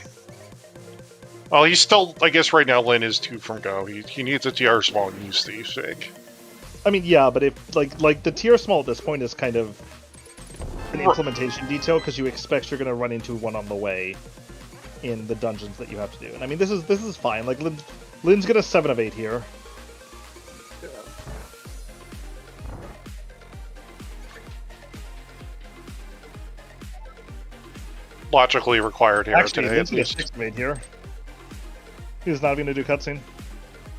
Well, he's still, I guess right now Lin is 2 from go. He needs a TR small and use the fig. I mean, yeah, but if like the tier small at this point is kind of an implementation detail because you expect you're going to run into one on the way in the dungeons that you have to do. And I mean, this is fine. Like Lin's got a 7 of 8 here. Yeah. Logically required here Actually, today, Lin's at got a least. 6 of 8 here. He's not going to do cutscene.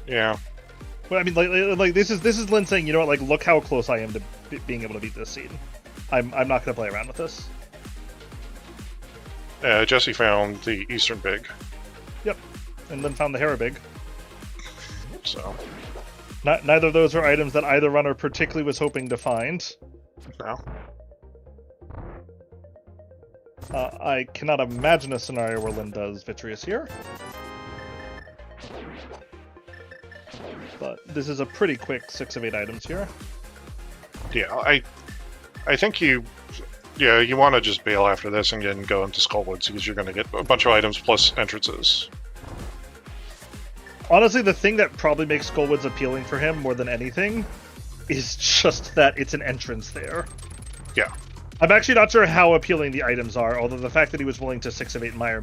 Yeah. Well, I mean, like this is Lin saying, you know what? Like, look how close I am to being able to beat this scene. I'm not going to play around with this. Jesse found the Eastern Big. Yep, and then found the Harabig. So. Neither of those are items that either runner particularly was hoping to find. No. I cannot imagine a scenario where Lin does Vitreous here. But this is a pretty quick 6 of 8 items here. Yeah, I think you want to just bail after this and then go into Skullwoods because you're going to get a bunch of items plus entrances. Honestly, the thing that probably makes Skullwoods appealing for him more than anything is just that it's an entrance there. Yeah. I'm actually not sure how appealing the items are, although the fact that he was willing to 6 of 8 Mire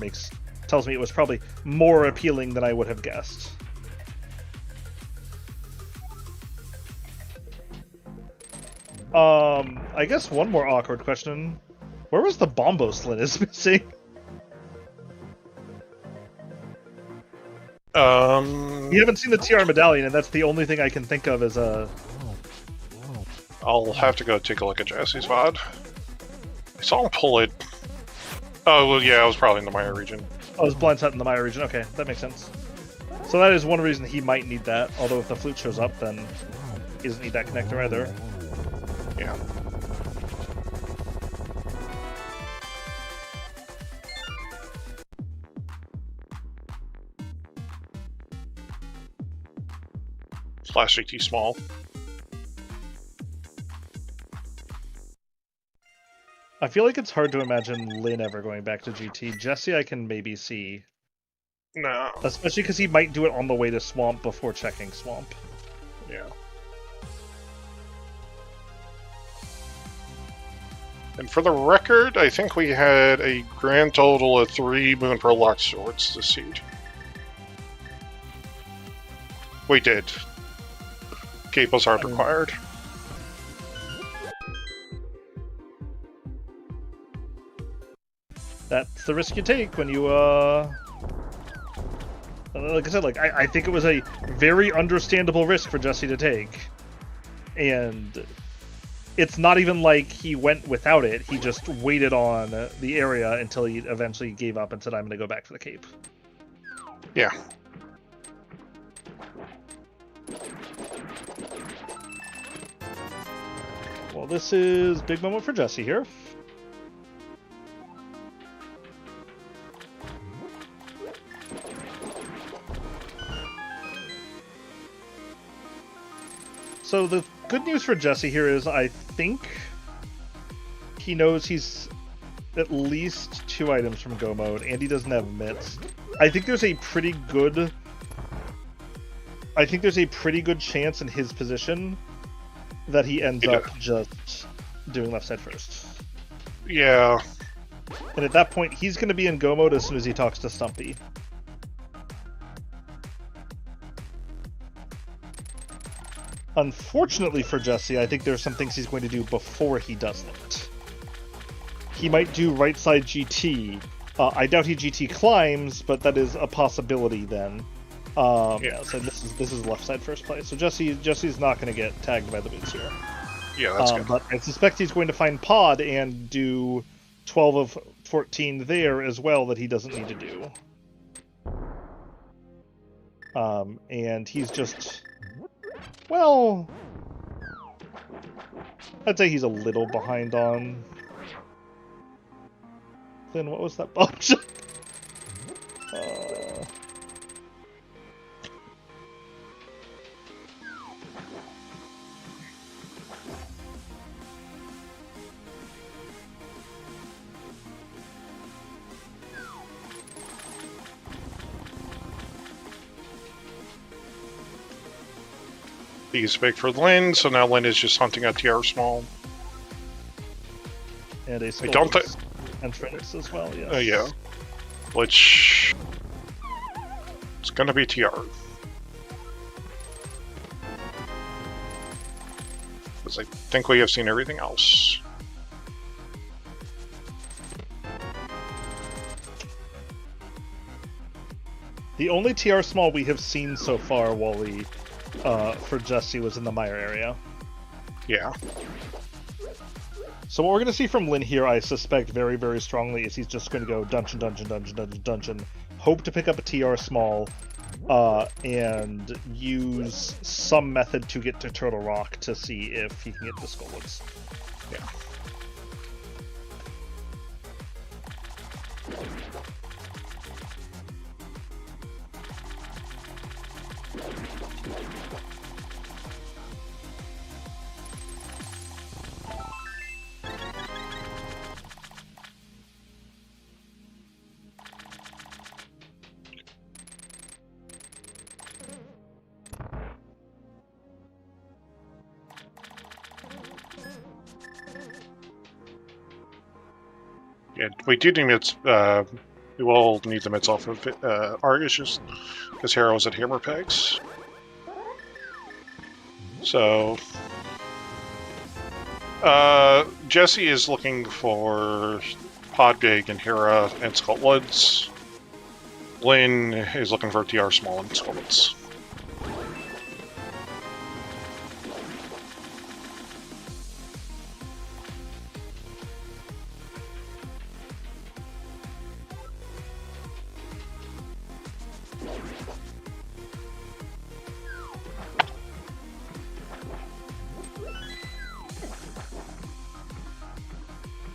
tells me it was probably more appealing than I would have guessed. I guess one more awkward question. Where was the Bombos Lin is missing? You haven't seen the TR medallion, and that's the only thing I can think of as a... I'll have to go take a look at Jesse's VOD. I saw him pull it. Oh, well, yeah, I was probably in the Maya region. Oh, it was blind set in the Maya region. Okay, that makes sense. So that is one reason he might need that, although if the flute shows up, then he doesn't need that connector either. Yeah. Slash GT small. I feel like it's hard to imagine Lin ever going back to GT. Jesse I can maybe see. No. Especially because he might do it on the way to Swamp before checking Swamp. Yeah. And for the record, I think we had a grand total of 3 Moon Pearl Lock Swords this seed. We did. Capos aren't required. That's the risk you take when you, like I said, like, I think it was a very understandable risk for Jesse to take. And it's not even like he went without it. He just waited on the area until he eventually gave up and said, I'm going to go back for the cape. Yeah. Well, this is big moment for Jesse here. So the good news for Jesse here is I think he knows he's at least 2 items from Go Mode, and he doesn't have mitts. I think there's a pretty good chance in his position that he ends up just doing left side first. Yeah. And at that point, he's going to be in Go Mode as soon as he talks to Stumpy. Unfortunately for Jesse, I think there's some things he's going to do before he does that. He might do right side GT. I doubt he GT climbs, but that is a possibility then. Yeah, so this is left side first play. So Jesse's not going to get tagged by the boots here. Yeah, that's good. But I suspect he's going to find Pod and do 12 of 14 there as well that he doesn't need to do. And he's just... Well, I'd say he's a little behind on... Then what was that bunch? He's big for Lin, so now Lin is just hunting a TR small. And a don't Skull's entrance as well, yes. Yeah. Which... it's gonna be TR. Because I think we have seen everything else. The only TR small we have seen so far, Wally, for Jesse was in the Mire area. Yeah. So what we're going to see from Lin here, I suspect very, very strongly, is he's just going to go dungeon, hope to pick up a TR small, and use some method to get to Turtle Rock to see if he can get the Skullwoods. Yeah. Yeah, we do need mitts. We will need the mitts off of our issues because Hero's at Hammer Pegs. So, Jesse is looking for Podbig and Hera and Skullwoods. Lin is looking for TR Small and Skullwoods.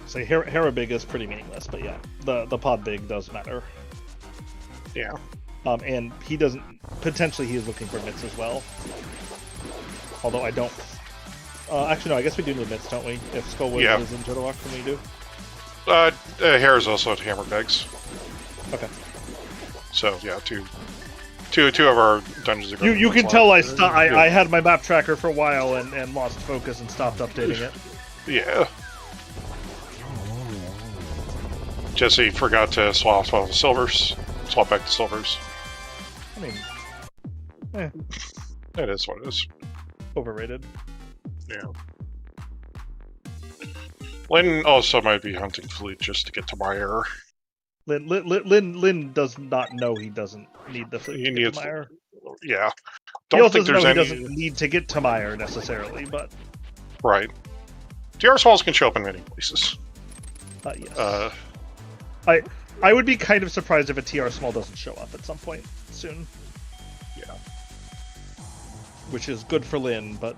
So Hera Big is pretty meaningless, but yeah, the Pod Big does matter. Yeah. And he doesn't... potentially he is looking for mitts as well. Although I don't... actually, no, I guess we do need mitts, don't we? If Skullwood is in Turtle Rock, then we do. Hera's also at Hammer Pegs. Okay. So, yeah, two of our dungeons are going You can tell I had my map tracker for a while and lost focus and stopped updating it. Yeah. Jesse forgot to swap the silvers. Swap back to silvers. I mean... It is what it is. Overrated. Yeah. Lin also might be hunting fleet just to get to Mire. Lin does not know he doesn't need the fleet to get to Mire. Yeah. He also doesn't need to get to Mire necessarily, but... Right. TR Smalls can show up in many places. Yes. I would be kind of surprised if a TR Small doesn't show up at some point soon. Yeah. Which is good for Lin, but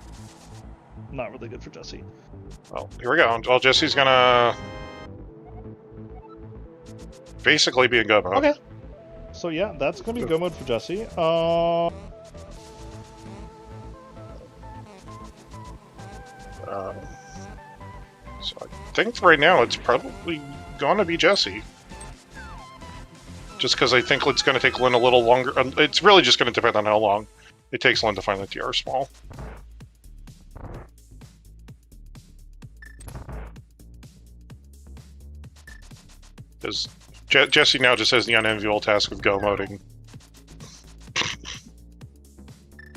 not really good for Jesse. Well, here we go. Well, Jesse's gonna basically be in go mode. Okay. So yeah, that's gonna be go mode for Jesse. So I think right now it's probably gonna be Jesse. Just because I think it's going to take Lin a little longer. It's really just going to depend on how long it takes Lin to find the TR Small. Because Jesse now just has the unenviable task of go moding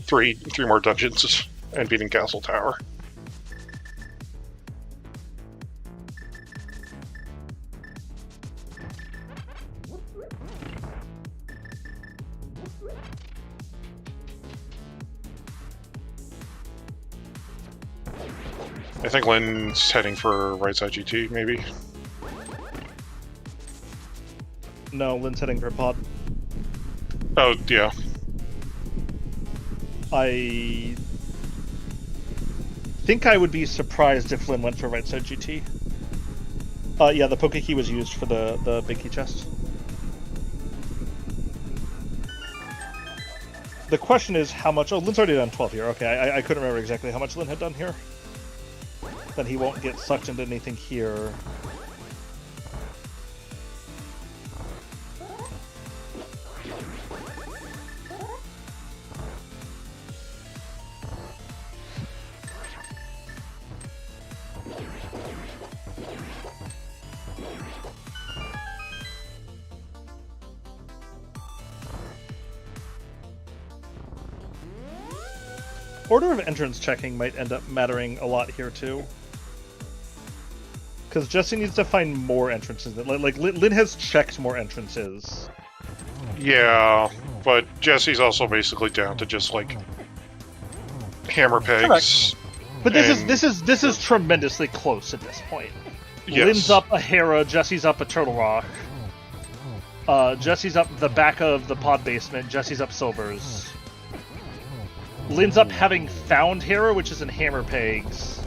three more dungeons and beating Castle Tower. I think Lin's heading for right side GT, maybe. No, Lin's heading for Pod. Oh, yeah. I think I would be surprised if Lin went for right side GT. Yeah, the Poke Key was used for the big key chest. The question is how much... Oh, Lin's already done 12 here. Okay, I couldn't remember exactly how much Lin had done here. Then he won't get sucked into anything here. order of entrance checking might end up mattering a lot here too. Because Jesse needs to find more entrances. Like Lin has checked more entrances. Yeah, but Jesse's also basically down to just like hammer pegs. But this is tremendously close at this point. Yes. Lin's up a Hera, Jesse's up a Turtle Rock. Jesse's up the back of the pod basement, Jesse's up Silvers. Lin's up having found Hera, which is in hammer pegs.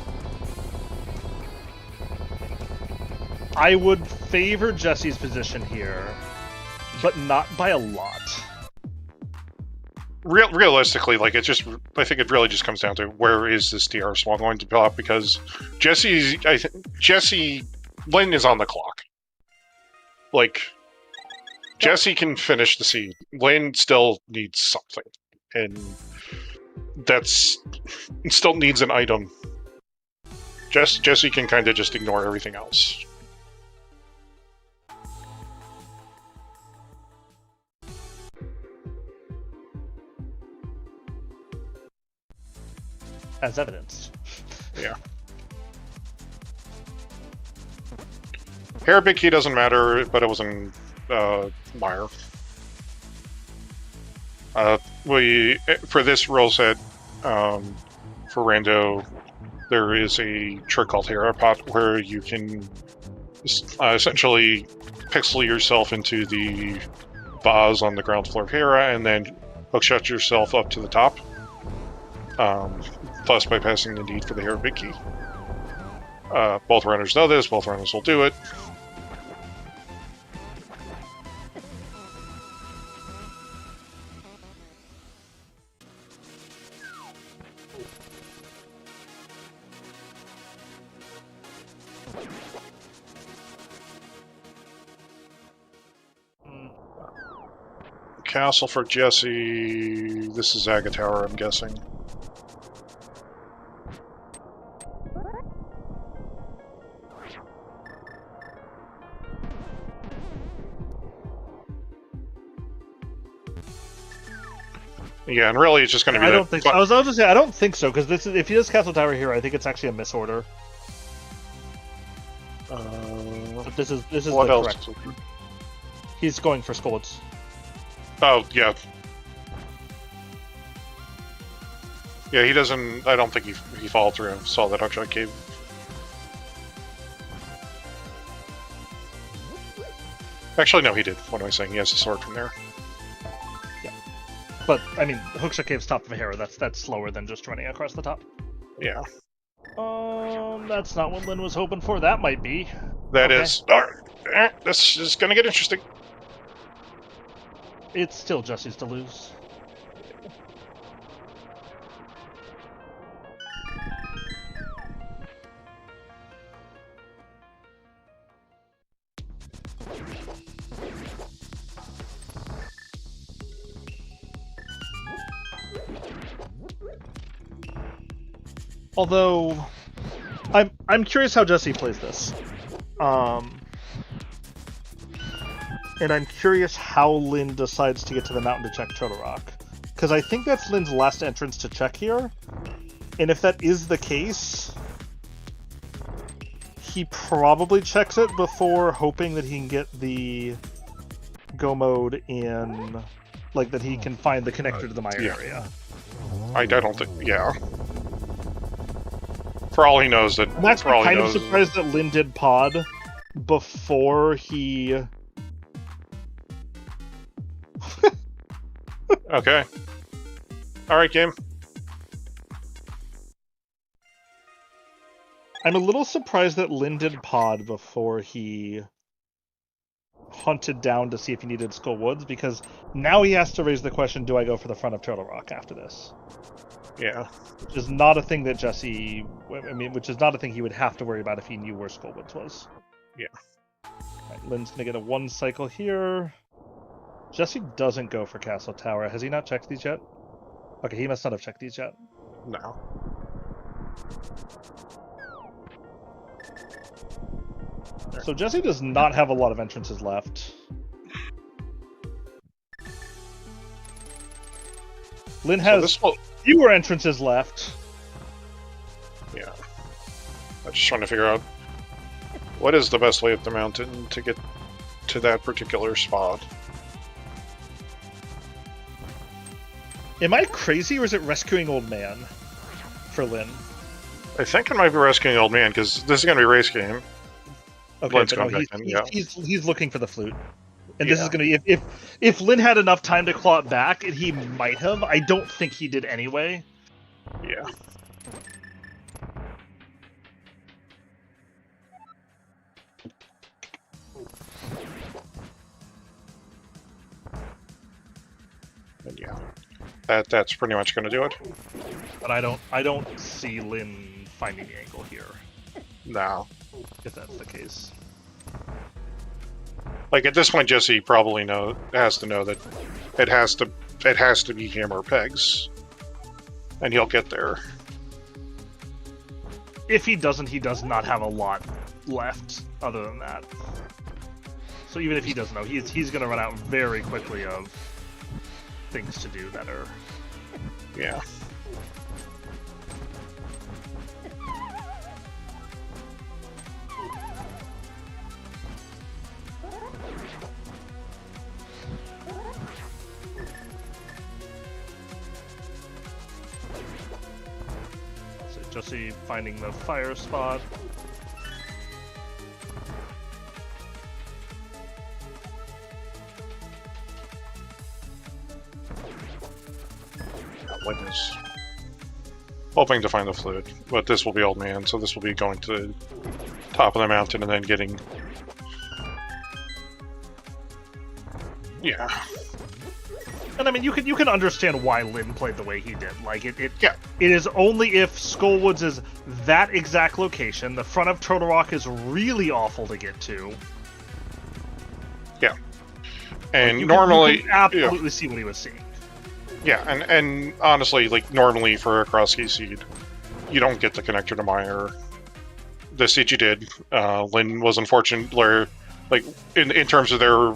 I would favor Jesse's position here, but not by a lot. Realistically, like I think it really just comes down to where is this DR small going to pop, because Lin is on the clock. Like, Jesse can finish the seed. Lin still needs something, and it still needs an item. Jesse can kind of just ignore everything else. As evidenced. Yeah. Hair Big Key doesn't matter, but it was in Mire. For this rule set, for Rando, there is a trick called Hera Pot where you can essentially pixel yourself into the vase on the ground floor of Hera and then hookshot yourself up to the top. Plus bypassing the need for the Hera Big Key. Both runners know this, both runners will do it. Castle for Jesse. This is Aga Tower, I'm guessing. Yeah, and really it's just going to be. I don't think so. I was going to say I don't think so, because this is, if he does Castle Tower here, I think it's actually a misorder. But this is what the else? correct. He's going for Scolds. Oh yeah. Yeah, he doesn't. I don't think he followed through and saw that hookshot cave. Actually, no, he did. What am I saying? He has a sword from there. But I mean, hookshot cave's top of a Hera. That's slower than just running across the top. Yeah. That's not what Lin was hoping for. That might be. That is. This is gonna get interesting. It's still Jesse's to lose. Although, I'm curious how Jesse plays this, and I'm curious how Lin decides to get to the mountain to check Turtle Rock, because I think that's Lin's last entrance to check here, and if that is the case, he probably checks it before hoping that he can get the go mode in, like that he can find the connector to the Mire area. I don't think. Yeah. For all he knows, that. I'm actually kind of surprised that Lin did pod before he. Okay. All right, game. I'm a little surprised that Lin did pod before he hunted down to see if he needed Skull Woods, because now he has to raise the question, do I go for the front of Turtle Rock after this? Yeah. Which is not a thing that Jesse... which is not a thing he would have to worry about if he knew where Skull Woods was. Yeah. Right, Lin's gonna get a 1 cycle here. Jesse doesn't go for Castle Tower. Has he not checked these yet? Okay, he must not have checked these yet. No. So Jesse does not have a lot of entrances left. Lin So has this will, fewer entrances left. yeah. I'm just trying to figure out what is the best way up the mountain to get to that particular spot. Am I crazy, or is it rescuing old man for Lin? I think it might be rescuing old man because this is going to be a race game. Okay, Lin's but no, going back in, yeah. he's looking for the flute, and this Yeah. is gonna be if Lin had enough time to claw it back, and he might have. I don't think he did anyway. Yeah. And yeah. That's pretty much going to do it. But I don't see Lin finding the angle here, No. if that's the case. Like at this point, Jesse probably has to know that it has to be hammer pegs, and he'll get there. If he doesn't, he does not have a lot left other than that. So even if he doesn't know, he's going to run out very quickly of things to do that are... Yeah. So Jesse finding the fire spot. Lin is hoping to find the flute, but this will be old man, so this will be going to the top of the mountain and then getting... Yeah. And I mean, you can understand why Lin played the way he did. Like it Yeah. It is only if Skullwoods is that exact location. The front of Turtle Rock is really awful to get to. Yeah. And You normally... can absolutely see what he was seeing. Yeah, and honestly, like, normally for a Crosskey seed, you don't get the connector to Meyer. The seed you did. Lin was unfortunate where, like, in terms of their,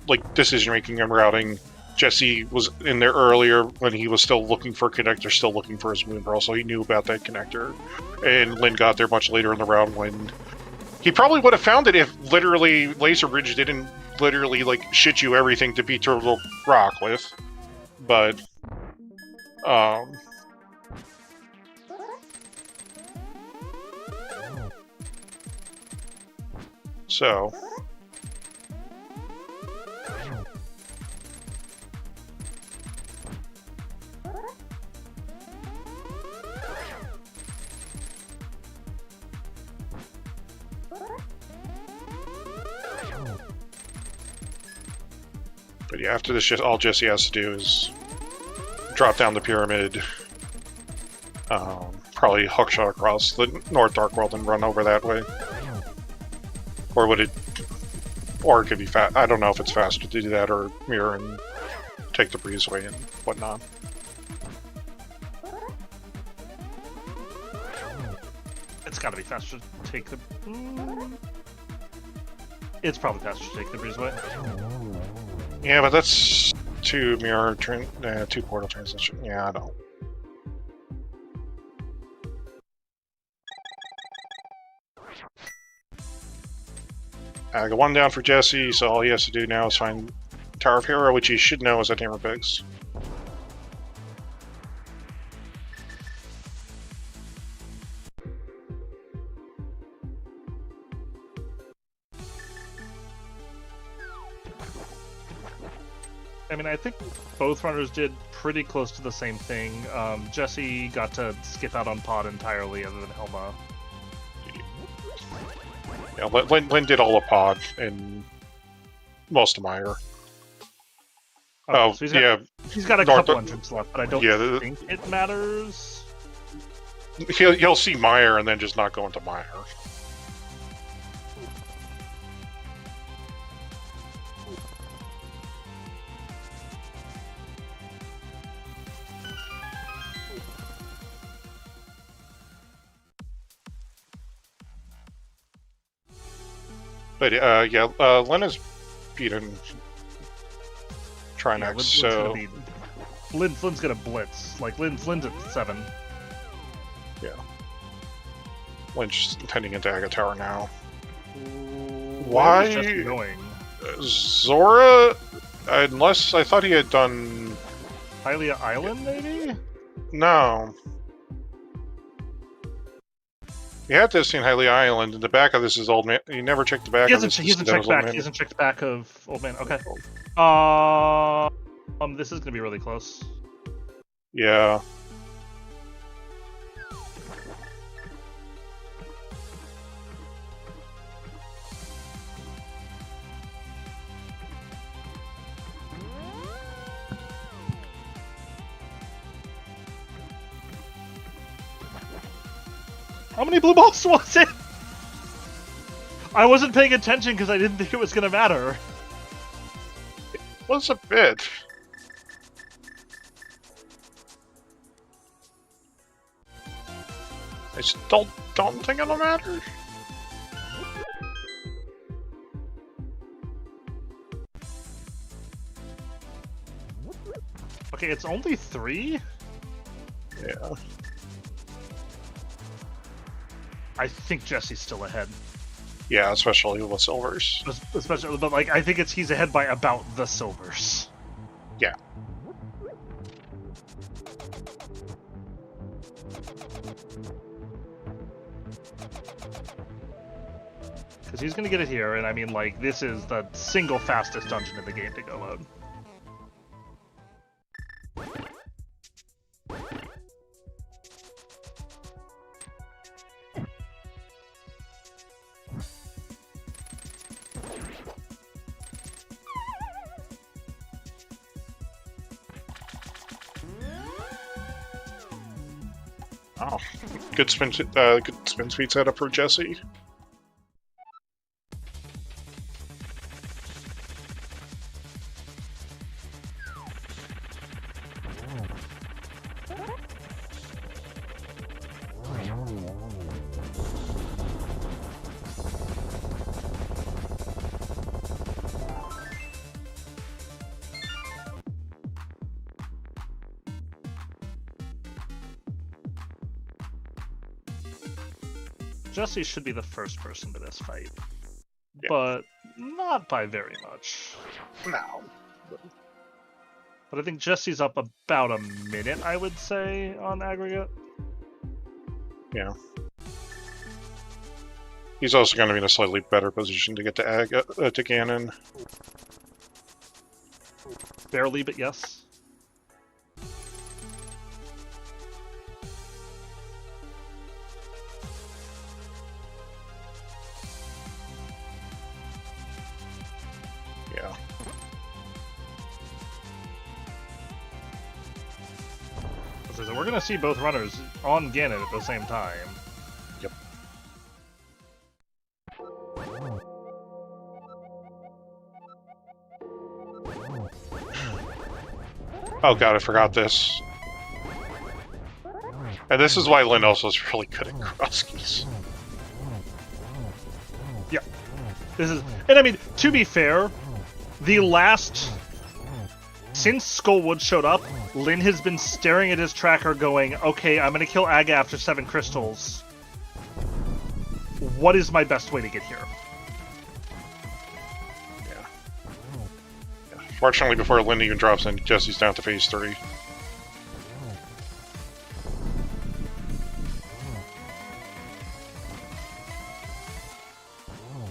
like, decision-making and routing, Jesse was in there earlier when he was still looking for a connector, still looking for his Moon Pearl, so he knew about that connector. And Lin got there much later in the round when... He probably would have found it if literally Laser Bridge didn't literally, like, shit you everything to beat Turtle Rock with. But, so, but yeah, after this, just all Jesse has to do is drop down the pyramid, probably hookshot across the North Dark World and run over that way. Or would it... Or it could be fast. I don't know if it's faster to do that or mirror and take the breezeway and whatnot. It's got to be faster to take the... It's probably faster to take the breezeway. Yeah, but that's two two portal transition. Yeah, I don't. I got one down for Jesse, so all he has to do now is find Tower of Hero, which he should know is at Hammer Pigs. I mean, I think both runners did pretty close to the same thing. Jesse got to skip out on Pod entirely, other than Helma. Yeah, Lin did all the pod and most of Meyer. Okay, so he's got a couple North, entrants left, but I don't think it matters. He'll see Meyer and then just not go into Meyer. But yeah, Lin has beaten Trinex, so Flynn's gonna blitz. Like, Flynn's at 7. Yeah. Lynch heading into Aga Tower now. Where is Jesse going? Zora? Unless I thought he had done... Hylia Island, maybe? No. You had to have seen Hylia Island. In the back of this is Old Man. You never checked the back of this. He hasn't checked back. He hasn't checked back of Old Man. Okay. This is gonna be really close. Yeah. How many blue balls was it? I wasn't paying attention because I didn't think it was gonna matter. It was a bit. I still don't think it'll matter. Okay, it's only 3? Yeah. I think Jesse's still ahead. Yeah, especially with silvers. Especially, but like, I think he's ahead by about the silvers. Yeah. Because he's gonna get it here, and I mean, like, this is the single fastest dungeon in the game to go mode. Oh, good spin speed setup for Jesse. Jesse should be the first person to this fight. Yeah. But not by very much. No. But I think Jesse's up about a minute, I would say, on aggregate. Yeah. He's also going to be in a slightly better position to get to to Ganon. Barely, but yes. Yeah. So we're gonna see both runners on Ganon at the same time. Yep. Oh god, I forgot this. And this is why Lynn also is really good at Crosskeys. Yeah. This is, and I mean, to be fair, the last, since Skullwood showed up, Lynn has been staring at his tracker going, okay, I'm gonna kill Aga after 7 crystals. What is my best way to get here? Yeah. Fortunately, before Lynn even drops in, Jesse's down to phase 3.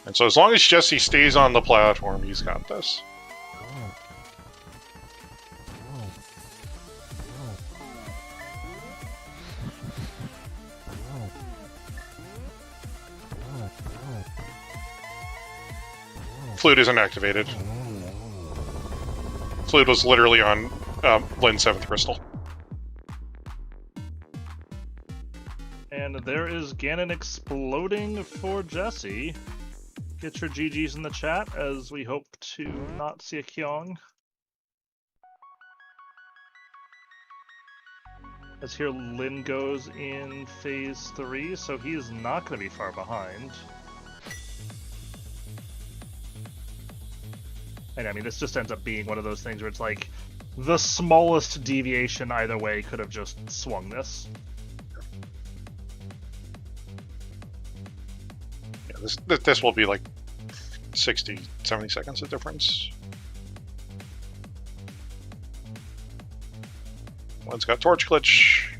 And so as long as Jesse stays on the platform, he's got this. Flute isn't activated. Flute was literally on Lynn's 7th crystal. And there is Ganon exploding for Jesse. Get your GGs in the chat as we hope to not see a Kyong. As here Lynn goes in phase 3, so he is not going to be far behind. And I mean, this just ends up being one of those things where it's like, the smallest deviation either way could have just swung this. Yeah, this will be like 60, 70 seconds of difference. One's got torch glitch.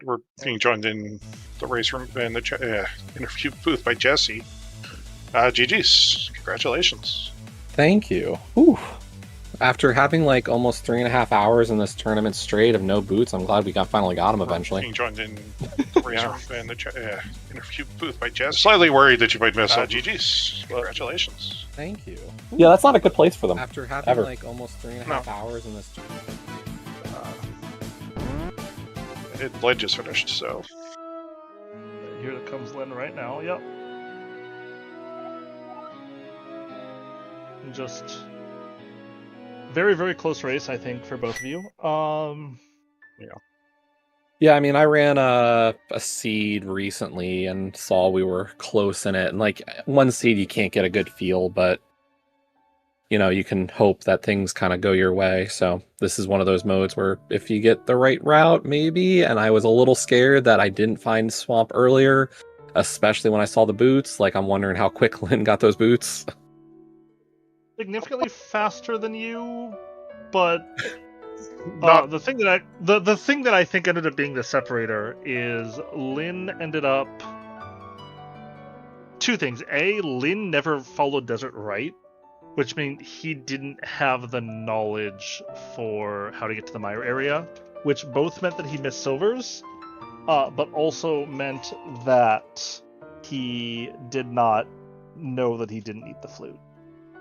We're being joined in the race room in the interview booth by Jesse. GG's. Congratulations. Thank you. Whew. After having like almost 3.5 hours in this tournament straight of no boots, I'm glad we finally got them eventually. Being joined in the race room in the interview booth by Jesse. Slightly worried that you might miss GG's. Congratulations. Thank you. Yeah, that's not a good place for them. After having like almost 3.5 No. hours in this tournament. Lin just finished, so. And here comes Lin right now. Yep. And just very, very close race, I think, for both of you. Yeah, I mean, I ran a seed recently and saw we were close in it. And like one seed, you can't get a good feel, but you know, you can hope that things kind of go your way. So this is one of those modes where if you get the right route, maybe. And I was a little scared that I didn't find swamp earlier, especially when I saw the boots. Like, I'm wondering how quick Lin got those boots. Significantly faster than you, but Not- the thing that I think ended up being the separator is Lin ended up two things. A, Lin never followed Desert Right, which means he didn't have the knowledge for how to get to the mire area, which both meant that he missed silvers, but also meant that he did not know that he didn't need the flute.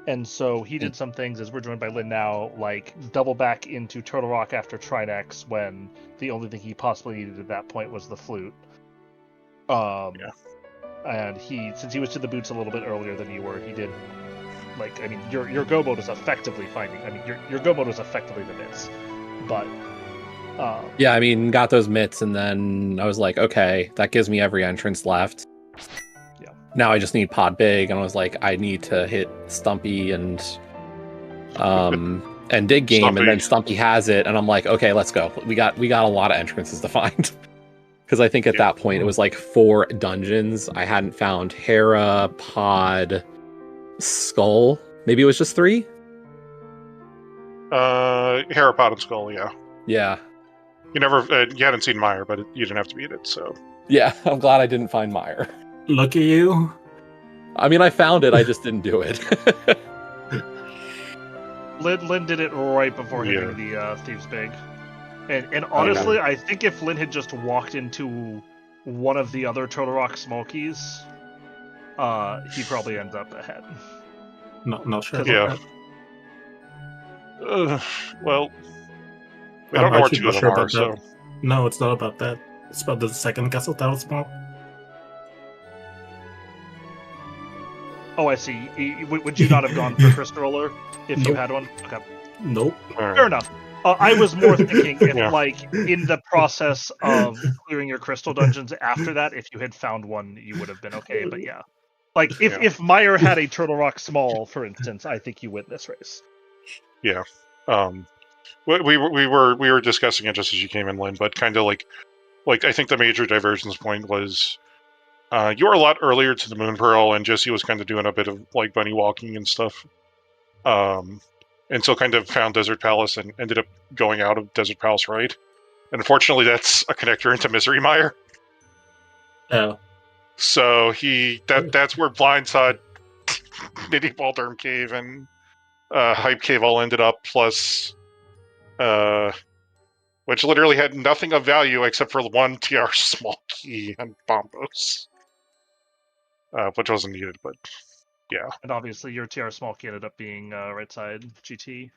And so he did some things, as we're joined by Lin now, like double back into Turtle Rock after Trinex when the only thing he possibly needed at that point was the flute. And since he was to the boots a little bit earlier than you were, he did, like, I mean, your go mode is effectively your go mode was effectively the bits. But, Yeah, I mean, got those mitts, and then I was like, okay, that gives me every entrance left. Yeah. Now I just need Pod Big, and I was like, I need to hit Stumpy and Dig Game, Stumpy. and then Stumpy has it, and I'm like, okay, let's go. We got a lot of entrances to find. Because I think at that point it was like 4 dungeons. I hadn't found Hera, Pod, Skull. Maybe it was just 3? Herapod and Skull, yeah. Yeah. You hadn't seen Mire, but you didn't have to beat it, so. Yeah, I'm glad I didn't find Mire. Look at you. I mean, I found it, I just didn't do it. Lin did it right before hitting the Thieves Big. And honestly, I think if Lin had just walked into one of the other Turtle Rock Smokies, he probably ends up ahead. Not sure. Yeah. About Well, we I'm don't know where actually 2 not of them sure are, about so. that. No, it's not about that. It's about the second castle that was small. Oh, I see. Would you not have gone for Crystal Roller if you Nope. had one? Okay. Nope. Fair enough. I was more thinking if, Yeah. like, in the process of clearing your crystal dungeons after that, if you had found one, you would have been okay. But yeah, like if Meyer had a Turtle Rock Small, for instance, I think you win this race. Yeah. We were discussing it just as you came in, Lynn, but kind of like I think the major divergence point was you were a lot earlier to the Moon Pearl, and Jesse was kind of doing a bit of like bunny walking and stuff. And so kind of found Desert Palace and ended up going out of Desert Palace right. And unfortunately, that's a connector into Misery Mire. Oh. So that's where Blindside, Midi Balderm Cave, and Hype Cave all ended up, plus which literally had nothing of value except for 1 TR small key and Bombos. Which wasn't needed, but yeah. And obviously, your TR Small key ended up being right side GT,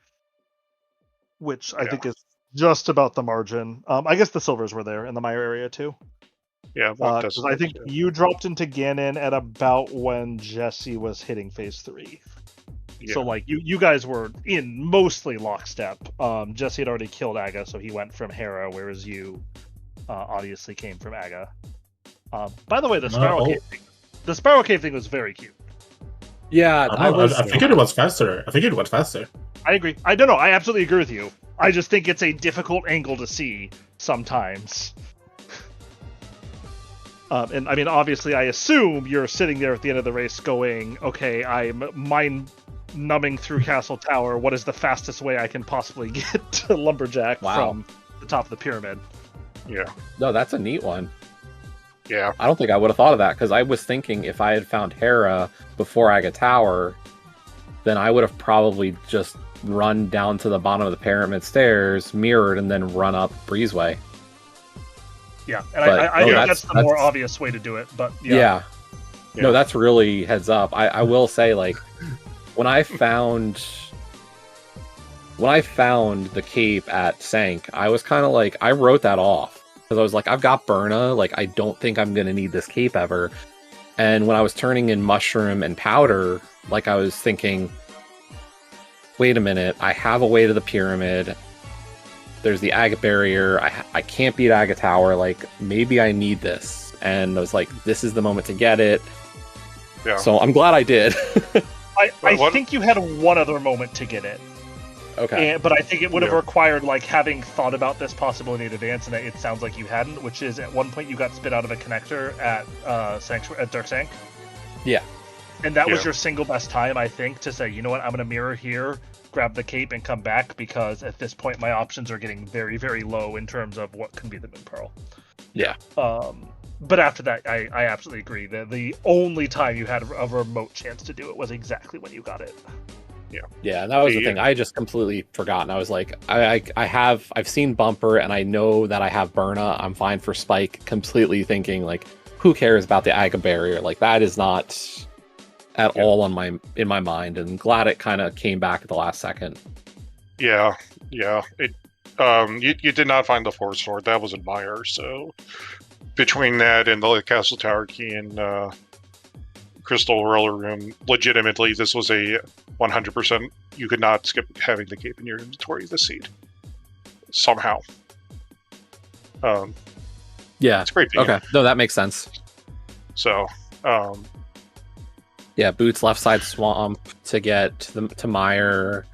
which I think is just about the margin. I guess the silvers were there in the Meyer area too. Yeah, Because I think you dropped into Ganon at about when Jesse was hitting phase 3. Yeah. So like you guys were in mostly lockstep. Jesse had already killed Aga, so he went from Hera, whereas you obviously came from Aga. By the way, the Spiral Cave thing The Spiral Cave thing was very cute. Yeah, I figured it was faster. I figured it was faster. I agree. I don't know. I absolutely agree with you. I just think it's a difficult angle to see sometimes. And I mean, obviously, I assume you're sitting there at the end of the race going, okay, I'm mind-numbing through Castle Tower. What is the fastest way I can possibly get to Lumberjack from the top of the pyramid? Yeah. No, that's a neat one. Yeah. I don't think I would have thought of that, because I was thinking if I had found Hera before Aga Tower, then I would have probably just run down to the bottom of the pyramid stairs, mirrored, and then run up Breezeway. Yeah, and I think that's the more obvious way to do it, but yeah. No, that's really heads up. I will say, like, when I found the cape at Sank, I was kind of like, I wrote that off. Because I was like, I've got Burna, like, I don't think I'm going to need this cape ever. And when I was turning in Mushroom and Powder, like, I was thinking, wait a minute, I have a way to the pyramid. There's the Aga Barrier. I can't beat Aga Tower. Like, maybe I need this. And I was like, this is the moment to get it. Yeah. So I'm glad I did. I think you had one other moment to get it. Okay. But I think it would have required, like, having thought about this possibility in advance, and it sounds like you hadn't, which is at one point you got spit out of a connector at Dark Sank. Yeah. And that was your single best time, I think, to say, you know what, I'm going to mirror here, grab the cape, and come back, because at this point my options are getting very, very low in terms of what can be the Moon Pearl. Yeah. But after that, I absolutely agree. The only time you had a remote chance to do it was exactly when you got it. Yeah, that was the thing. I just completely forgotten. I was like, I've seen Bumper, and I know that I have Burna. I'm fine for Spike. Completely thinking, like, who cares about the Aga Barrier? Like, that is not at all in my mind. And glad it kind of came back at the last second. Yeah. It you did not find the Force Sword. That was in Mire. So between that and the Castle Tower key and Crystal Roller Room, legitimately, this was a 100%. You could not skip having the cape in your inventory this seed. Somehow. Yeah. It's great. Okay. No, that makes sense. So, yeah, Boots left side swamp to get to Mire.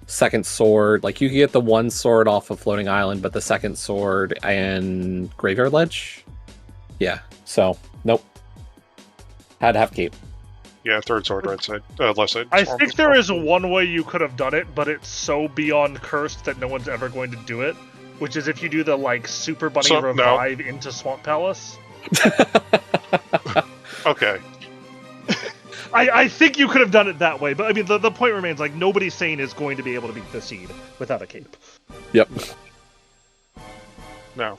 Second sword, like, you could get the one sword off of Floating Island, but the second sword and Graveyard Ledge. Yeah. So, nope. Had to have cape. Yeah, third sword, right side, left side. I think there is one way you could have done it, but it's so beyond cursed that no one's ever going to do it. Which is if you do the, like, Super Bunny revive into Swamp Palace. Okay. I think you could have done it that way, but I mean, the point remains, like, nobody sane is going to be able to beat the seed without a cape. Yep. No.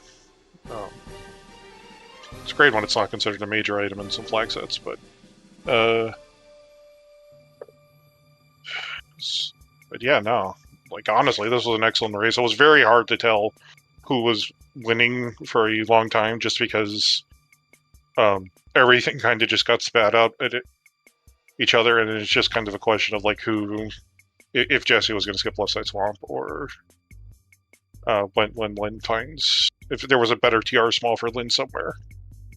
It's great when it's not considered a major item in some flag sets, but yeah, no. Like, honestly, this was an excellent race. It was very hard to tell who was winning for a long time, just because everything kind of just got spat out at each other, and it's just kind of a question of, like, who, if Jesse was going to skip left side swamp, or when Lin finds, if there was a better TR small for Lin somewhere.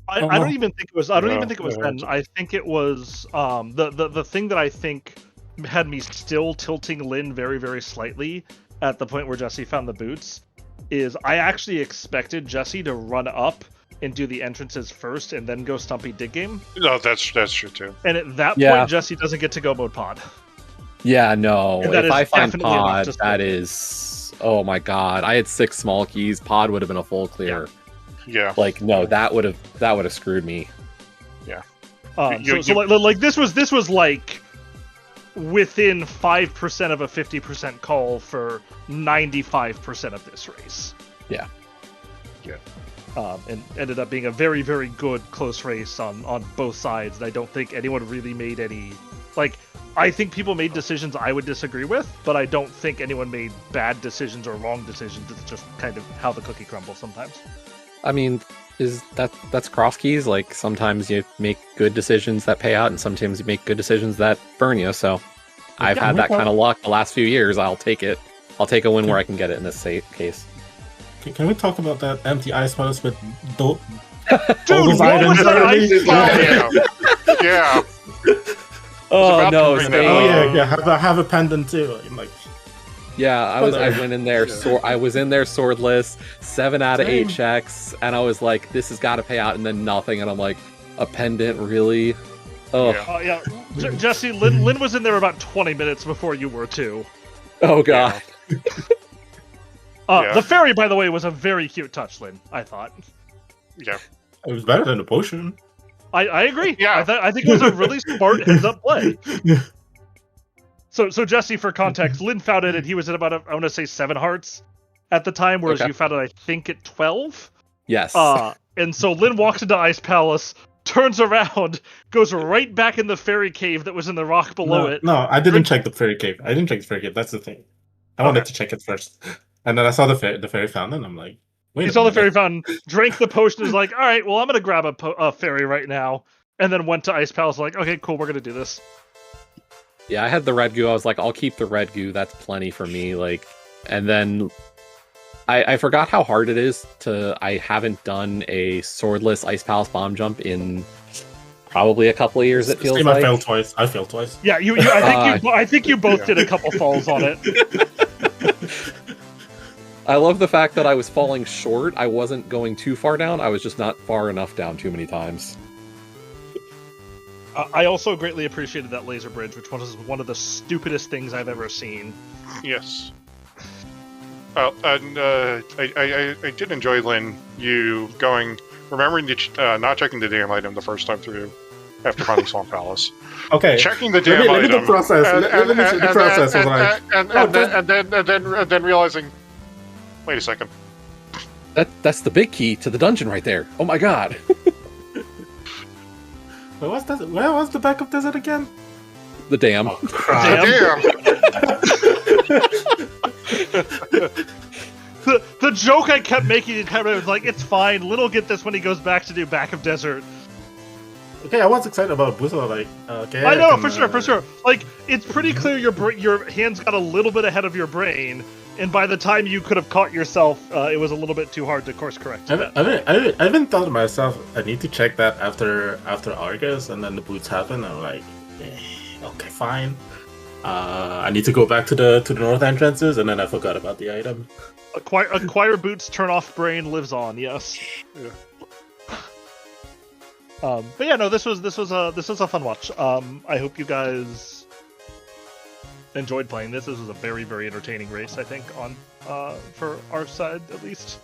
I don't even think it was. I don't even think it was then. I think it was the thing that I think had me still tilting Lin very, very slightly at the point where Jesse found the boots is I actually expected Jesse to run up and do the entrances first and then go Stumpy Dig Game. No, that's true too. And at that point, Jesse doesn't get to go mode pod. Yeah, no. If I find pod, that win. is, oh my god! I had 6 small keys. Pod would have been a full clear. Yeah. Like, no, that would have screwed me. Yeah. Like this was like within 5% of a 50% call for 95% of this race. Yeah. And ended up being a very, very good close race on both sides. And I don't think anyone really made any, like, I think people made decisions I would disagree with, but I don't think anyone made bad decisions or wrong decisions. It's just kind of how the cookie crumbles sometimes. I mean, that's Crosskeys. Like, sometimes you make good decisions that pay out, and sometimes you make good decisions that burn you. So I've had that kind of luck the last few years. I'll take it. I'll take a win where I can get it in this case. Can we talk about that empty ice box with Dude, what was that ice box? Yeah. Oh about to no, bring that stay- up. Oh yeah. Have a pendant too. I'm like, Yeah, I went in there. Yeah. I was in there swordless, 7 out of 8 Same. checks, and I was like, "This has got to pay out," and then nothing, and I'm like, "A pendant, really?" Oh, Yeah. Jesse, Lin was in there about 20 minutes before you were too. oh god. Yeah. The fairy, by the way, was a very cute touch, Lin. I thought. Yeah. it was better than the potion. I agree. Yeah. I think it was a really smart heads-up play. So Jesse, for context, Lin found it, and he was at about I want to say 7 hearts at the time, whereas Okay. you found it, I think, at 12. Yes. And so Lin walks into Ice Palace, turns around, goes right back in the fairy cave that was in the rock below it. No, I didn't check the fairy cave. That's the thing. I wanted Okay. to check it first, and then I saw the fairy fountain. I'm like, wait. He a saw the minute. fairy fountain, drank the potion, was like, all right, well, I'm going to grab a fairy right now. And then went to Ice Palace, like, okay, cool, we're going to do this. Yeah, I had the red goo. I was like, I'll keep the red goo. That's plenty for me. Like, and then I forgot how hard it is to. I haven't done a swordless Ice Palace bomb jump in probably a couple of years. It feels Same, like. I failed twice. Yeah, I think you both did a couple falls on it. I love the fact that I was falling short. I wasn't going too far down. I was just not far enough down too many times. I also greatly appreciated that laser bridge, which was one of the stupidest things I've ever seen. Yes. And I did enjoy, Lynn, you remembering to not checking the damn item the first time through after finding Swamp Palace. Okay. Checking the damn Let me item. the process. Let me the process was like, and then realizing, wait a second. That's the big key to the dungeon right there. Oh my god. where was the backup desert again? The dam. Oh, crap. Damn. The joke I kept making in Cameron was like, it's fine, Lin will get this when he goes back to do Back of Desert. Okay, I was excited about Buzo. Like, okay. I know, can, for sure. Like, it's pretty clear your hands got a little bit ahead of your brain, and by the time you could have caught yourself, it was a little bit too hard to course correct. I even thought to myself, I need to check that after Argus, and then the boots happen. I'm like, okay, fine. I need to go back to the north entrances, and then I forgot about the item. Acquire boots, turn off brain, lives on. Yes. Yeah. But yeah, no, this was a fun watch. I hope you guys enjoyed playing this. This was a very, very entertaining race, I think, on for our side at least.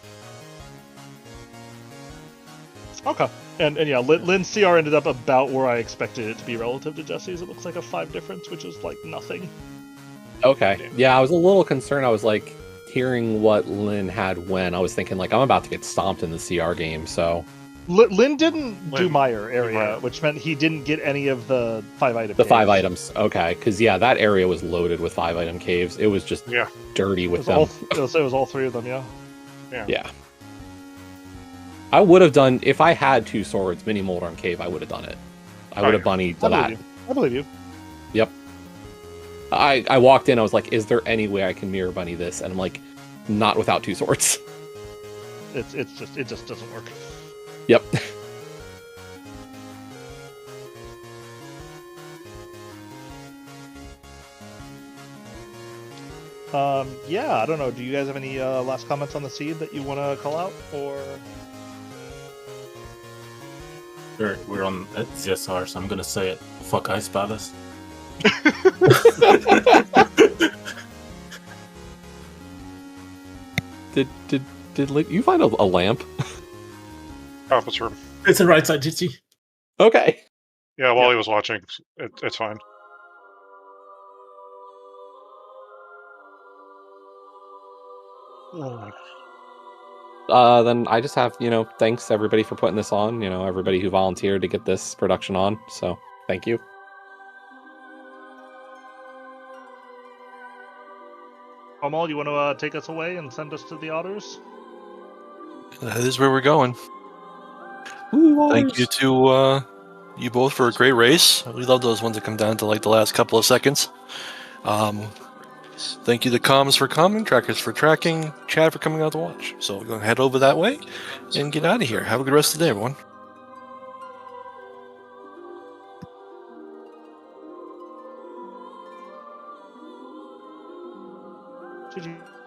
Okay, and yeah, Lynn's CR ended up about where I expected it to be relative to Jesse's. It looks like a 5 difference, which is like nothing. Okay. Yeah, I was a little concerned. I was like, hearing what Lin had when, I was thinking like, I'm about to get stomped in the CR game, so... Lin didn't do Lin. Meyer area, which meant he didn't get any of the 5 items. The 5 items, okay. Because, yeah, that area was loaded with 5 item caves. It was just dirty with them. It was all 3 of them, yeah. Yeah. I would have done, if I had 2 swords, Mini Moldarm Cave, I would have done it. I would have bunnied to that. I believe you. Yep. I walked in, I was like, is there any way I can mirror bunny this? And I'm like, not without 2 swords. It just doesn't work. Yep. Yeah, I don't know. Do you guys have any last comments on the seed that you want to call out, or? We're on ZSR, so I'm gonna say it. Fuck Ice Palace. Did you find a lamp? Conference room. It's a right side, Jitsi. Okay. Yeah, while he was watching, it's fine. Then I just have, thanks everybody for putting this on, everybody who volunteered to get this production on, so thank you. Amal, you want to take us away and send us to the otters? That is where we're going. Ooh, Thank you to you both for a great race. We love those ones that come down to like the last couple of seconds. Thank you to Comms for coming, Trackers for tracking, Chad for coming out to watch. So we're going to head over that way and get out of here. Have a good rest of the day, everyone. GG.